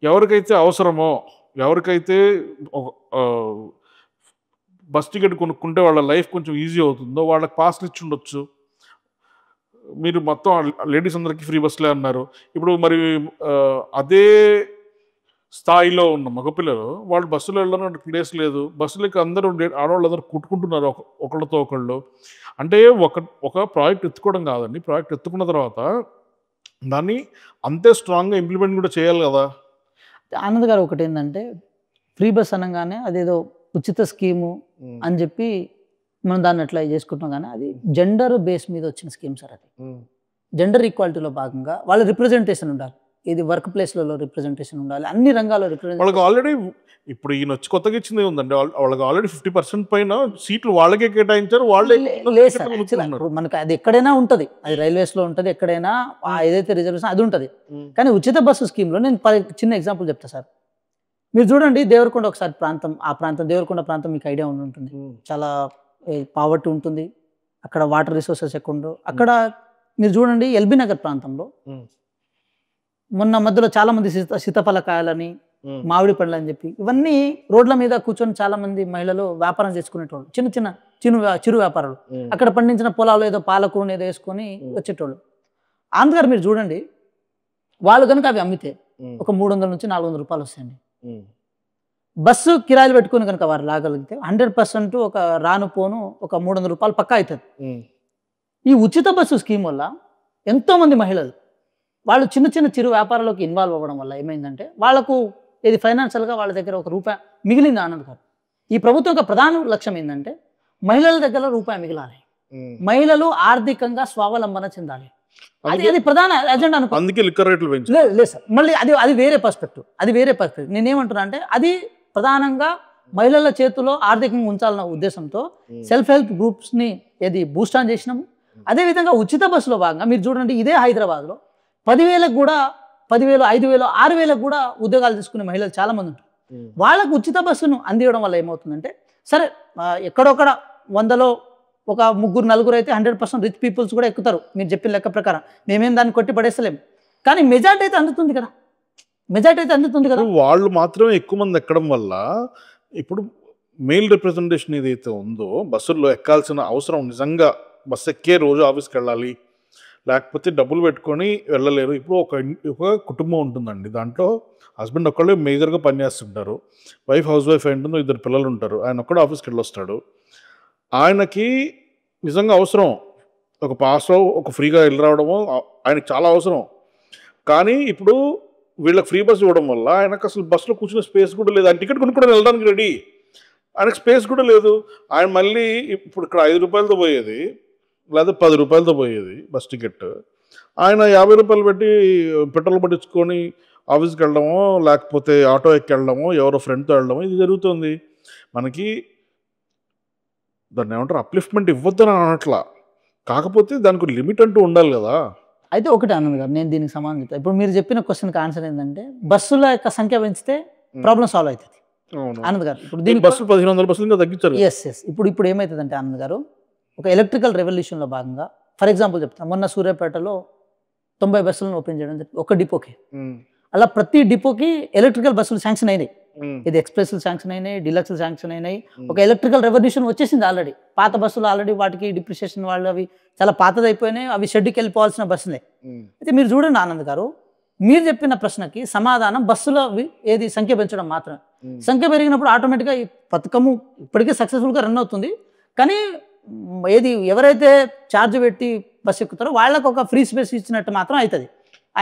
ఎవరికైతే అవసరమో, ఎవరికైతే బస్ టికెట్ కొనుక్కుంటే వాళ్ళ లైఫ్ కొంచెం ఈజీ అవుతుందో వాళ్ళకి పాస్లు ఇచ్చి ఉండొచ్చు. మీరు మొత్తం లేడీస్ అందరికీ ఫ్రీ బస్లే అన్నారు. ఇప్పుడు మరి అదే స్థాయిలో ఉన్న మగపిల్లలు వాళ్ళు బస్సులో వెళ్ళడానికి ప్లేస్ లేదు, బస్సులకి అందరూ ఆడవాళ్ళు అందరూ కుట్టుకుంటున్నారు ఒకళ్ళతో ఒకళ్ళు. అంటే ఒక ఒక ప్రాజెక్ట్ ఎత్తుకోవడం కాదండి, ప్రాజెక్ట్ ఎత్తుకున్న తర్వాత దాన్ని అంతే స్ట్రాంగ్గా ఇంప్లిమెంట్ కూడా చేయాలి కదా. ఆనంద్ గారు ఒకటి ఏంటంటే ఫ్రీ బస్ అనగానే అదేదో ఉచిత స్కీము అని చెప్పి మనం దాన్ని అట్లా చేసుకుంటున్నాం, కానీ అది జెండర్ బేస్ మీద వచ్చిన స్కీమ్ సార్. అది జెండర్ ఈక్వాలిటీలో భాగంగా వాళ్ళ రిప్రజెంటేషన్ ఉండాలి, ఇది వర్క్ ప్లేస్లలో రిప్రజెంటేషన్ ఉండాలి, అన్ని రంగాల్లో రిప్రజెంటేషన్. వాళ్ళకి ఆల్రెడీ ఇప్పుడు ఈయన వచ్చి కొత్తగా ఇచ్చింది ఉందండి, వాళ్ళకి ఆల్రెడీ 50% పైన సీట్లు వాళ్ళకే కేటాయించారు, వాళ్ళే. లేదు సార్, మనకు అది ఎక్కడైనా ఉంటుంది, అది రైల్వేస్లో ఉంటుంది, ఎక్కడైనా ఏదైతే రిజర్వేషన్ అది ఉంటుంది. కానీ ఉచిత బస్సు స్కీమ్లో నేను చిన్న ఎగ్జాంపుల్ చెప్తా సార్. మీరు చూడండి దేవరకొండ ఒకసారి ప్రాంతం, ఆ ప్రాంతం దేవరకొండ ప్రాంతం మీకు ఐడియా ఉండి ఉంటుంది, చాలా పావర్టీ ఉంటుంది, అక్కడ వాటర్ రిసోర్సెస్ ఎక్కువ ఉండవు. అక్కడ మీరు చూడండి ఎల్బీ నగర్ ప్రాంతంలో మొన్న మధ్యలో చాలా మంది సీతాఫలకాయలని మామిడి పండ్లు అని చెప్పి ఇవన్నీ రోడ్ల మీద కూర్చొని చాలా మంది మహిళలు వ్యాపారం చేసుకునేటోళ్ళు, చిరు వ్యాపారాలు. అక్కడ పండించిన పొలాలు ఏదో పాలకూరని ఏదో వేసుకొని వచ్చేటోళ్ళు. ఆంధ్ర మీరు చూడండి, వాళ్ళు కనుక అవి అమ్మితే ఒక 300 నుంచి 400 రూపాయలు వస్తాయండి. బస్సు కిరాయిలు పెట్టుకుని కనుక వారు లాగలిగితే 100% ఒక రాను పోను ఒక 300 రూపాయలు పక్కా అవుతుంది. ఈ ఉచిత బస్సు స్కీమ్ వల్ల ఎంతోమంది మహిళలు వాళ్ళు చిరు వ్యాపారాల్లోకి ఇన్వాల్వ్ అవ్వడం వల్ల ఏమైందంటే వాళ్ళకు ఇది ఫైనాన్షియల్గా వాళ్ళ దగ్గర ఒక రూపాయి మిగిలింది. ఆనంద్ గారు, ఈ ప్రభుత్వం యొక్క ప్రధాన లక్ష్యం ఏంటంటే మహిళల దగ్గర రూపాయి మిగిలాలి, మహిళలు ఆర్థికంగా స్వావలంబన చెందాలి. అది ప్రధాన ఎజెండా అనుకో. అందుకే లిక్కర్ రేట్లు పెంచారు. లేదు సార్, మళ్ళీ అది వేరే పర్స్పెక్టివ్, అది వేరే పర్స్పెక్టివ్. నేనేమంటున్నా అంటే అది ప్రధానంగా మహిళల చేతిలో ఆర్థికంగా ఉంచాలన్న ఉద్దేశంతో సెల్ఫ్ హెల్ప్ గ్రూప్స్ని బూస్ట్ ఆన్ చేసినాము. అదేవిధంగా ఉచిత బస్సులో భాగంగా మీరు చూడండి, ఇదే హైదరాబాద్లో 10,000 కూడా 10,000, 5,000, 6,000 కూడా ఉద్యోగాలు తీసుకునే మహిళలు చాలామంది ఉంటారు. వాళ్ళకు ఉచిత బస్సును అందించడం వల్ల ఏమవుతుందంటే, సరే ఎక్కడొక్కడ 100లో ఒక 3-4 అయితే 100% రిచ్ పీపుల్స్ కూడా ఎక్కుతారు మీరు చెప్పిన లెక్క ప్రకారం. మేమేం దాన్ని కొట్టి పడేస్తలేము, కానీ మెజార్టీ అయితే అందుతుంది కదా, వాళ్ళు మాత్రమే ఎక్కువ మంది ఎక్కడం వల్ల ఇప్పుడు మెయిల్ రిప్రజెంటేషన్ ఏదైతే ఉందో బస్సుల్లో ఎక్కాల్సిన అవసరం, నిజంగా బస్సు ఎక్కే రోజు ఆఫీస్కి వెళ్ళాలి, లేకపోతే డబ్బులు పెట్టుకొని వెళ్ళలేరు. ఇప్పుడు ఒక కుటుంబం ఉంటుందండి, దాంట్లో హస్బెండ్ ఒక్కళ్ళే మేజర్గా పనిచేస్తుంటారు, వైఫ్ హౌస్ వైఫ్ అయి ఉంటుందో 2 పిల్లలు ఉంటారు, ఆయన ఒక్కడే ఆఫీస్కి వెళ్ళొస్తాడు. ఆయనకి నిజంగా అవసరం ఒక పాస్, ఒక ఫ్రీగా వెళ్ళి రావడము ఆయనకి చాలా అవసరం. కానీ ఇప్పుడు వీళ్ళకి ఫ్రీ బస్ ఇవ్వడం వల్ల ఆయనకు అసలు బస్సులో కూర్చునే స్పేస్ కూడా లేదు, ఆయన టికెట్ కొనుక్కోవడం వెళ్ళడానికి రెడీ, ఆయనకు స్పేస్ కూడా లేదు. ఆయన మళ్ళీ ఇప్పుడు ఇక్కడ 5 రూపాయలతో పోయేది లేదా 10 రూపాయలతో పోయేది బస్ టికెట్, ఆయన 50 రూపాయలు పెట్టి పెట్రోల్ పట్టించుకొని ఆఫీస్కి వెళ్ళడమో లేకపోతే ఆటో ఎక్కి వెళ్ళడమో ఎవరో ఫ్రెండ్తో వెళ్ళడమో ఇది జరుగుతుంది. మనకి దాన్ని ఏమంటారు, అప్లిఫ్ట్మెంట్ ఇవ్వద్దని అనట్లా, కాకపోతే దానికి లిమిట్ అంటూ ఉండాలి కదా. అయితే ఒకటి ఆనంద్ గారు, నేను దీనికి సమాధానం చెప్తాను. ఇప్పుడు మీరు చెప్పిన క్వశ్చన్కి ఆన్సర్ ఏంటంటే బస్సుల యొక్క సంఖ్య పెంచితే ప్రాబ్లం సాల్వ్ అవుతుంది ఆనంద్ గారు. ఇప్పుడు దీనికి బస్సులు 1500 బస్సులు ఇంకా తగ్గించారు. ఎస్ ఇప్పుడు ఏమవుతుందంటే ఆనంద్ గారు, ఒక ఎలక్ట్రికల్ రెవల్యూషన్లో భాగంగా ఫర్ ఎగ్జాంపుల్ చెప్తాను, మొన్న సూర్యాపేటలో 90 బస్సులను ఓపెన్ చేయడం ఒక డిపోకి. అలా ప్రతి డిపోకి ఎలక్ట్రికల్ బస్సులు శాంక్షన్ అయినాయి, ఇది ఎక్స్ప్రెస్లు శాంక్షన్ అయినాయి, డిలక్స్లు శాంక్షన్ అయినాయి. ఒక ఎలక్ట్రికల్ రెవల్యూషన్ వచ్చేసింది ఆల్రెడీ. పాత బస్సులు ఆల్రెడీ వాటికి డిప్రిషియేషన్ వాళ్ళు అవి చాలా పాతదైపోయినాయి, అవి షెడ్కి వెళ్ళిపోవాల్సిన బస్సులే. అయితే మీరు చూడండి ఆనంద్ గారు, మీరు చెప్పిన ప్రశ్నకి సమాధానం బస్సుల సంఖ్య పెంచడం మాత్రమే. సంఖ్య పెరిగినప్పుడు ఆటోమేటిక్గా ఈ పథకము ఇప్పటికే సక్సెస్ఫుల్గా రన్ అవుతుంది, కానీ ఎవరైతే ఛార్జ్ పెట్టి బస్సు ఎక్కుతారో వాళ్ళకు ఒక ఫ్రీ స్పేస్ ఇచ్చినట్టు మాత్రం అవుతుంది.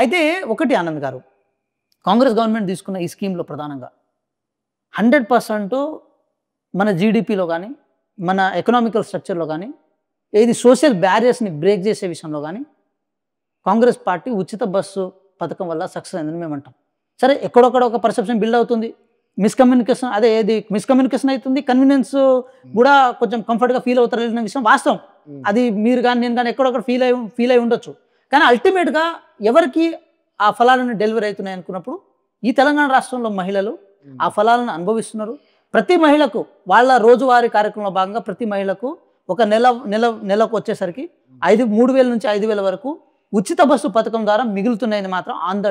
అయితే ఒకటి ఆనంద్ గారు, కాంగ్రెస్ గవర్నమెంట్ తీసుకున్న ఈ స్కీమ్లో ప్రధానంగా 100% మన జీడిపిలో కానీ మన ఎకనామికల్ స్ట్రక్చర్లో కానీ సోషల్ బ్యారియర్స్ని బ్రేక్ చేసే విషయంలో కానీ కాంగ్రెస్ పార్టీ ఉచిత బస్సు పథకం వల్ల సక్సెస్ అయిందని మేము అంటాం. సరే ఎక్కడొక్కడ ఒక పర్సెప్షన్ బిల్డ్ అవుతుంది, మిస్కమ్యూనికేషన్ మిస్కమ్యూనికేషన్ అవుతుంది, కన్వీనియన్స్ కూడా కొంచెం కంఫర్ట్గా ఫీల్ అవుతారు అనే విషయం వాస్తవం. అది మీరు కానీ నేను కానీ ఎక్కడొక్కడ ఫీల్ అయి ఉండొచ్చు, కానీ అల్టిమేట్గా ఎవరికి ఆ ఫలాలను డెలివరీ అవుతున్నాయి అనుకున్నప్పుడు ఈ తెలంగాణ రాష్ట్రంలో మహిళలు ఆ ఫలాలను అనుభవిస్తున్నారు. ప్రతి మహిళకు వాళ్ళ రోజువారీ కార్యక్రమంలో భాగంగా ప్రతి మహిళకు ఒక నెలకు వచ్చేసరికి 3,000 నుంచి 5,000 వరకు ఉచిత బస్సు పథకం ద్వారా మిగులుతున్నాయని మాత్రం ఆన్ ద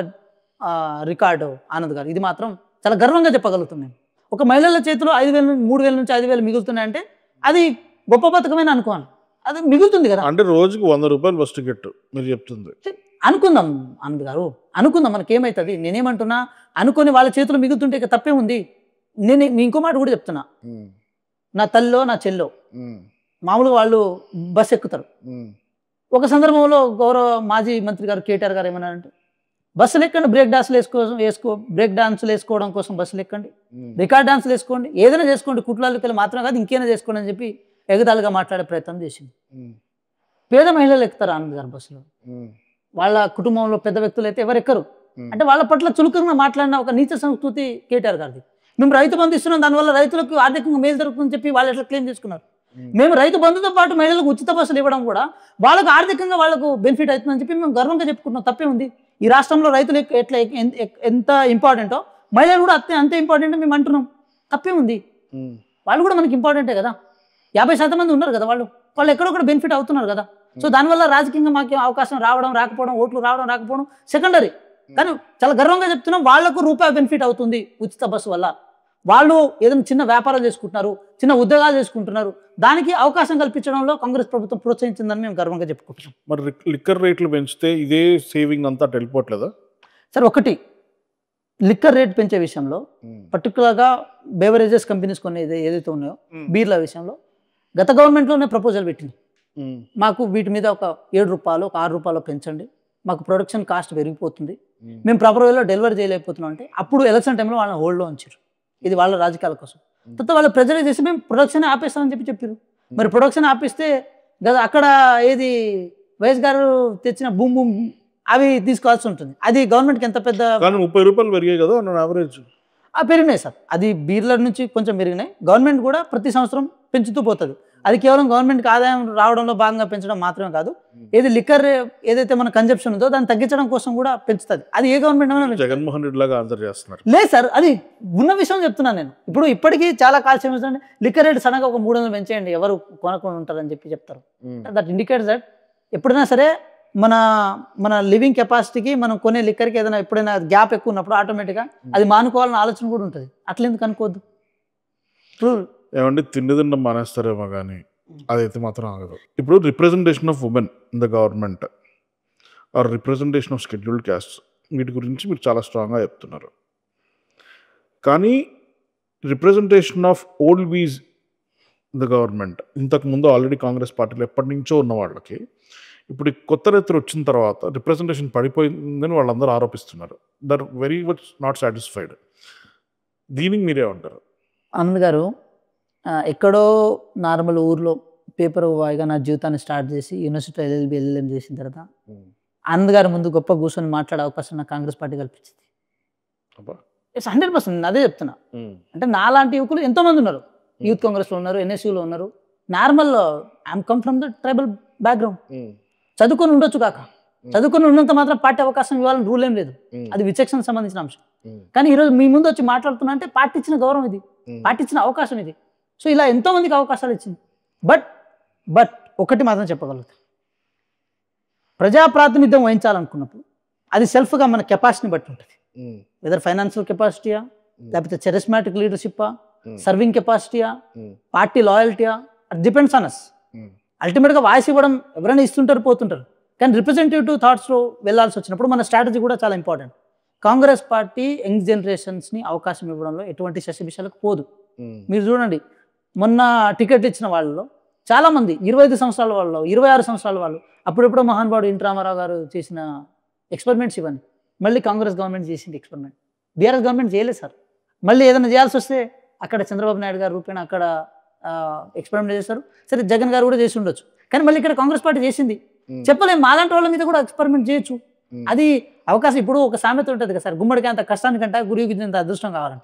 రికార్డు ఆనంద్ గారు, ఇది మాత్రం చాలా గర్వంగా చెప్పగలుగుతున్నాను. ఒక మహిళల చేతిలో 3,000 నుంచి 5,000 మిగులుతున్నాయంటే అది గొప్ప పథకమైన అనుకోవాలి, అది మిగులుతుంది కదా. అంటే రోజుకు 100 రూపాయలు బస్ టికెట్ మీరు చెప్తుంది. అనుకుందాం ఆనంద్ గారు, అనుకుందాం, మనకేమవుతుంది. నేనేమంటున్నా, అనుకొని వాళ్ళ చేతులు మిగులుతుంటే ఇక తప్పే ఉంది. నేను మీ ఇంకో మాట కూడా చెప్తున్నా, నా తల్లో నా చెల్లో మామూలుగా వాళ్ళు బస్సు ఎక్కుతారు. ఒక సందర్భంలో గౌరవ మాజీ మంత్రి గారు కేటీఆర్ గారు ఏమన్నారంటే, బస్సులు ఎక్కండి, బ్రేక్ డాన్సులు వేసుకోవడం కోసం బస్సులు ఎక్కండి, రికార్డ్ డాన్సులు వేసుకోండి, ఏదైనా చేసుకోండి, కుట్లకి మాత్రం కాదు ఇంకేమైనా చేసుకోండి అని చెప్పి ఎగతాళిగా మాట్లాడే ప్రయత్నం చేసింది. పేద మహిళలు ఎక్కుతారు ఆనంద్ గారు బస్సులో, వాళ్ళ కుటుంబంలో పెద్ద వ్యక్తులు అయితే ఎవరు ఎక్కరు. అంటే వాళ్ళ పట్ల చులుకగా మాట్లాడిన ఒక నీచ సంస్కృతి కేటీఆర్ గారిది. మేము రైతు బంధు ఇస్తున్నాం, దానివల్ల రైతులకు ఆర్థికంగా మేలు జరుగుతుందని చెప్పి వాళ్ళు ఎట్లా క్లెయిమ్ చేసుకున్నారు. మేము రైతు బంధుతో పాటు మహిళలకు ఉచిత బస్సులు ఇవ్వడం కూడా వాళ్ళకు ఆర్థికంగా వాళ్ళకు బెనిఫిట్ అవుతుందని చెప్పి మేము గర్వంగా చెప్పుకుంటున్నాం. తప్పే ఉంది. ఈ రాష్ట్రంలో రైతులు ఎట్లా ఎంత ఇంపార్టెంటో మహిళలు కూడా అంతే ఇంపార్టెంట్ మేము అంటున్నాం. తప్పే ఉంది. వాళ్ళు కూడా మనకి ఇంపార్టెంటే కదా. 50% మంది ఉన్నారు కదా, వాళ్ళు ఎక్కడొక్కడ బెనిఫిట్ అవుతున్నారు కదా. సో దానివల్ల రాజకీయంగా మాకు అవకాశం రావడం రాకపోవడం, ఓట్లు రావడం రాకపోవడం సెకండరీ. కానీ చాలా గర్వంగా చెప్తున్నాం, వాళ్లకు రూపాయి బెనిఫిట్ అవుతుంది ఉచిత బస్సు వల్ల. వాళ్ళు ఏదైనా చిన్న వ్యాపారాలు చేసుకుంటున్నారు, చిన్న ఉద్యోగాలు చేసుకుంటున్నారు. దానికి అవకాశం కల్పించడంలో కాంగ్రెస్ ప్రభుత్వం ప్రోత్సహించిందని మేము గర్వంగా చెప్పుకుంటున్నాం. మరి లిక్కర్ రేట్లు పెంచితే ఇదే సేవింగ్ అంతా వెళ్ళిపోవట్లేదా సార్? ఒకటి, లిక్కర్ రేట్ పెంచే విషయంలో పర్టికులర్గా బెవరేజెస్ కంపెనీస్ కొన్ని ఏదైతే ఉన్నాయో బీర్ల విషయంలో గత గవర్నమెంట్లోనే ప్రపోజల్ పెట్టింది. మాకు వీటి మీద ఒక 7 రూపాయలు, ఒక 6 రూపాయలు పెంచండి, మాకు ప్రొడక్షన్ కాస్ట్ పెరిగిపోతుంది, మేము ప్రాపర్ వేలో డెలివరీ చేయలేకపోతున్నాం అంటే అప్పుడు ఎలక్షన్ టైంలో వాళ్ళని హోల్డ్లో ఉంచారు. ఇది వాళ్ళ రాజకీయాల కోసం. తర్వాత వాళ్ళు ప్రెజర్ చేసి మేము ప్రొడక్షన్ ఆపేస్తామని చెప్పారు. మరి ప్రొడక్షన్ ఆపిస్తే కదా అక్కడ ఏది వైఎస్ గారు తెచ్చిన భూమి అవి తీసుకోవాల్సి ఉంటుంది. అది గవర్నమెంట్కి ఎంత పెద్ద 30 రూపాయలు పెరిగాయి కదా యావరేజ్. పెరిగినాయి సార్. అది బీర్ల నుంచి కొంచెం పెరిగినాయి. గవర్నమెంట్ కూడా ప్రతి సంవత్సరం పెంచుతూ పోతుంది. అది కేవలం గవర్నమెంట్కి ఆదాయం రావడంలో భాగంగా పెంచడం మాత్రమే కాదు, ఏది లిక్కర్ ఏదైతే మన కన్జంప్షన్ ఉందో దాన్ని తగ్గించడం కోసం కూడా పెంచుతుంది. అది ఏ గవర్నమెంట్ జగన్మోహన్ రెడ్డి లాగా ఆన్సర్ చేస్తున్నారు. లేదు సార్, అది ఉన్న విషయం చెప్తున్నాను నేను. ఇప్పుడు ఇప్పటికీ చాలా కాల్స్ ఏమిటంటే లిక్కర్ రేట్ సడన్గా ఒక 300 పెంచేయండి, ఎవరు కొనకుండా ఉంటారని చెప్పి చెప్తారు. దట్ ఇండికేట్స్ దట్ ఎప్పుడైనా సరే మన లివింగ్ కెపాసిటీకి మనం కొనే లిక్కర్కి ఏదైనా ఎప్పుడైనా గ్యాప్ ఎక్కువ ఉన్నప్పుడు ఆటోమేటిక్గా అది మానుకోవాలన్న ఆలోచన కూడా ఉంటుంది. అట్లెందుకు అనుకోవద్దు. ఏమంటే తిండిదిండం మానేస్తారేమో కానీ అదైతే మాత్రం ఆగదు. ఇప్పుడు representation of women in the government or representation of scheduled caste, వీటి గురించి మీరు చాలా స్ట్రాంగ్గా చెప్తున్నారు. కానీ representation of old viz the government, ఇంతకుముందు ఆల్రెడీ కాంగ్రెస్ పార్టీలో ఎప్పటి నుంచో ఉన్న వాళ్ళకి ఇప్పుడు కొత్త రైతులు వచ్చిన తర్వాత రిప్రజెంటేషన్ పడిపోయిందని వాళ్ళందరూ ఆరోపిస్తున్నారు. They're very much not satisfied. దీనికి మీరేమంటారు? ఆనంద్ గారు, ఎక్కడో నార్మల్ ఊర్లో పేపర్ బాయ్గా నా జీవితాన్ని స్టార్ట్ చేసి యూనివర్సిటీ ఎల్ఎల్ఎం చేసిన తర్వాత ఆనంద్ గారి ముందు గొప్ప కూర్చొని మాట్లాడే అవకాశం నాకు కాంగ్రెస్ పార్టీ కల్పించింది. 100% అదే చెప్తున్నా. అంటే నాలాంటి యువకులు ఎంతోమంది ఉన్నారు. యూత్ కాంగ్రెస్లో ఉన్నారు, ఎన్ఎస్యూలో ఉన్నారు. Normal I'm come from the tribal background. చదువుకొని ఉండొచ్చు కాక, చదువుకొని ఉన్నంత మాత్రం పార్టీ అవకాశం ఇవ్వాలని రూల్ ఏం లేదు. అది విచక్షణకు సంబంధించిన అంశం. కానీ ఈరోజు మీ ముందు వచ్చి మాట్లాడుతున్నా అంటే పార్టీ ఇచ్చిన గౌరవం ఇది, పార్టీ ఇచ్చిన అవకాశం ఇది. సో ఇలా ఎంతో మందికి అవకాశాలు ఇచ్చింది. బట్ ఒకటి మాత్రం చెప్పగలుగుతా, ప్రజా ప్రాతినిధ్యం వహించాలనుకున్నప్పుడు అది సెల్ఫ్గా మన కెపాసిటీని బట్టి ఉంటుంది. వెదర్ ఫైనాన్షియల్ కెపాసిటీయా, లేకపోతే చరిస్మాటిక్ లీడర్షిప్పా, సర్వింగ్ కెపాసిటీయా, పార్టీ లాయల్టీయా, అది డిపెండ్స్ ఆన్ అస్. అల్టిమేట్గా వాయిస్ ఇవ్వడం ఎవరైనా ఇస్తుంటారు, పోతుంటారు. కానీ రిప్రజెంటేటివ్ థాట్స్లో వెళ్ళాల్సి వచ్చినప్పుడు మన స్ట్రాటజీ కూడా చాలా ఇంపార్టెంట్. కాంగ్రెస్ పార్టీ యంగ్ జనరేషన్స్ని అవకాశం ఇవ్వడంలో ఎటువంటి శశిభిషాలకు పోదు. మీరు చూడండి, మొన్న టికెట్ ఇచ్చిన వాళ్ళలో చాలామంది 25 సంవత్సరాల వాళ్ళు, 26 సంవత్సరాల వాళ్ళు, అప్పుడెప్పుడో మహానుభావుడు ఎన్టీ రామారావు గారు చేసిన ఎక్స్పెరిమెంట్స్ ఇవన్నీ మళ్ళీ కాంగ్రెస్ గవర్నమెంట్ చేసింది ఎక్స్పెరిమెంట్. బీఆర్ఎస్ గవర్నమెంట్ చేయలేదు సార్. మళ్ళీ ఏదైనా చేయాల్సి వస్తే అక్కడ చంద్రబాబు నాయుడు గారు రూపేణ అక్కడ ఎక్స్పెరిమెంట్ చేశారు. సరే, జగన్ గారు కూడా చేసి ఉండొచ్చు. కానీ మళ్ళీ ఇక్కడ కాంగ్రెస్ పార్టీ చేసింది. చెప్పలేము, మాలాంటి వాళ్ళ మీద కూడా ఎక్స్పెరిమెంట్ చేయొచ్చు. అది అవకాశం. ఇప్పుడు ఒక సామెత ఉంటుంది కదా సార్, గుమ్మడికి అంత కష్టానికంటే గురికి అంత అదృష్టం కావాలంట.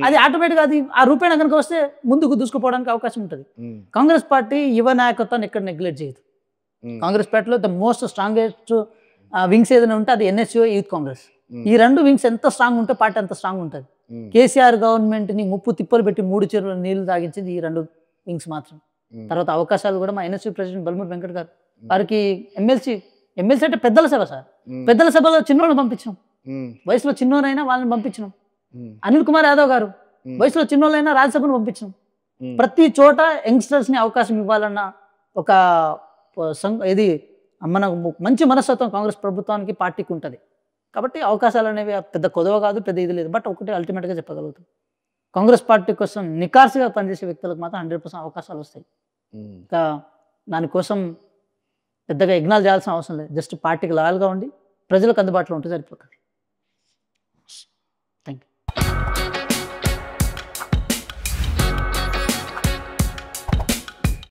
అది ఆటోమేటిక్గా అది ఆ రూపేణ కనుక వస్తే ముందుకు దూసుకుపోవడానికి అవకాశం ఉంటుంది. కాంగ్రెస్ పార్టీ యువ నాయకత్వాన్ని ఎక్కడ నెగ్లెక్ట్ చేయదు. కాంగ్రెస్ పార్టీలో ద మోస్ట్ స్ట్రాంగెస్ట్ వింగ్స్ ఏదైనా ఉంటే అది ఎన్ఎస్యూ, యూత్ కాంగ్రెస్. ఈ 2 వింగ్స్ ఎంత స్ట్రాంగ్ ఉంటే పార్టీ అంత స్ట్రాంగ్ ఉంటుంది. కేసీఆర్ గవర్నమెంట్ని ముప్పు తిప్పలు పెట్టి 3 చెరువుల నీళ్లు తాగించింది ఈ 2 వింగ్స్ మాత్రం. తర్వాత అవకాశాలు కూడా మా ఎన్ఎస్యూ ప్రెసిడెంట్ బల్మూరి వెంకట్ గారు వారికి ఎమ్మెల్సీ అంటే పెద్దల సభ సార్. పెద్దల సభలో చిన్నోళ్ళని పంపించినాం, వయసులో చిన్నోరైనా వాళ్ళని పంపించినాం. అనిల్ కుమార్ యాదవ్ గారు వయసులో చిన్నోళ్ళైనా రాజ్యసభను పంపించినాం. ప్రతి చోట యంగ్స్టర్స్ని అవకాశం ఇవ్వాలన్న ఒక ఇది మంచి మనస్తత్వం కాంగ్రెస్ ప్రభుత్వానికి పార్టీకి ఉంటుంది. కాబట్టి అవకాశాలు అనేవి పెద్ద కొదవ కాదు, పెద్ద ఇది లేదు. బట్ ఒకటి అల్టిమేట్గా చెప్పగలుగుతాం, కాంగ్రెస్ పార్టీ కోసం నికార్సుగా పనిచేసే వ్యక్తులకు మాత్రం 100% అవకాశాలు వస్తాయి. ఇంకా దానికోసం పెద్దగా యజ్ఞాలు చేయాల్సిన అవసరం లేదు. జస్ట్ పార్టీకి లాయల్గా ఉండి ప్రజలకు అందుబాటులో ఉంటే సరిపోతుంది.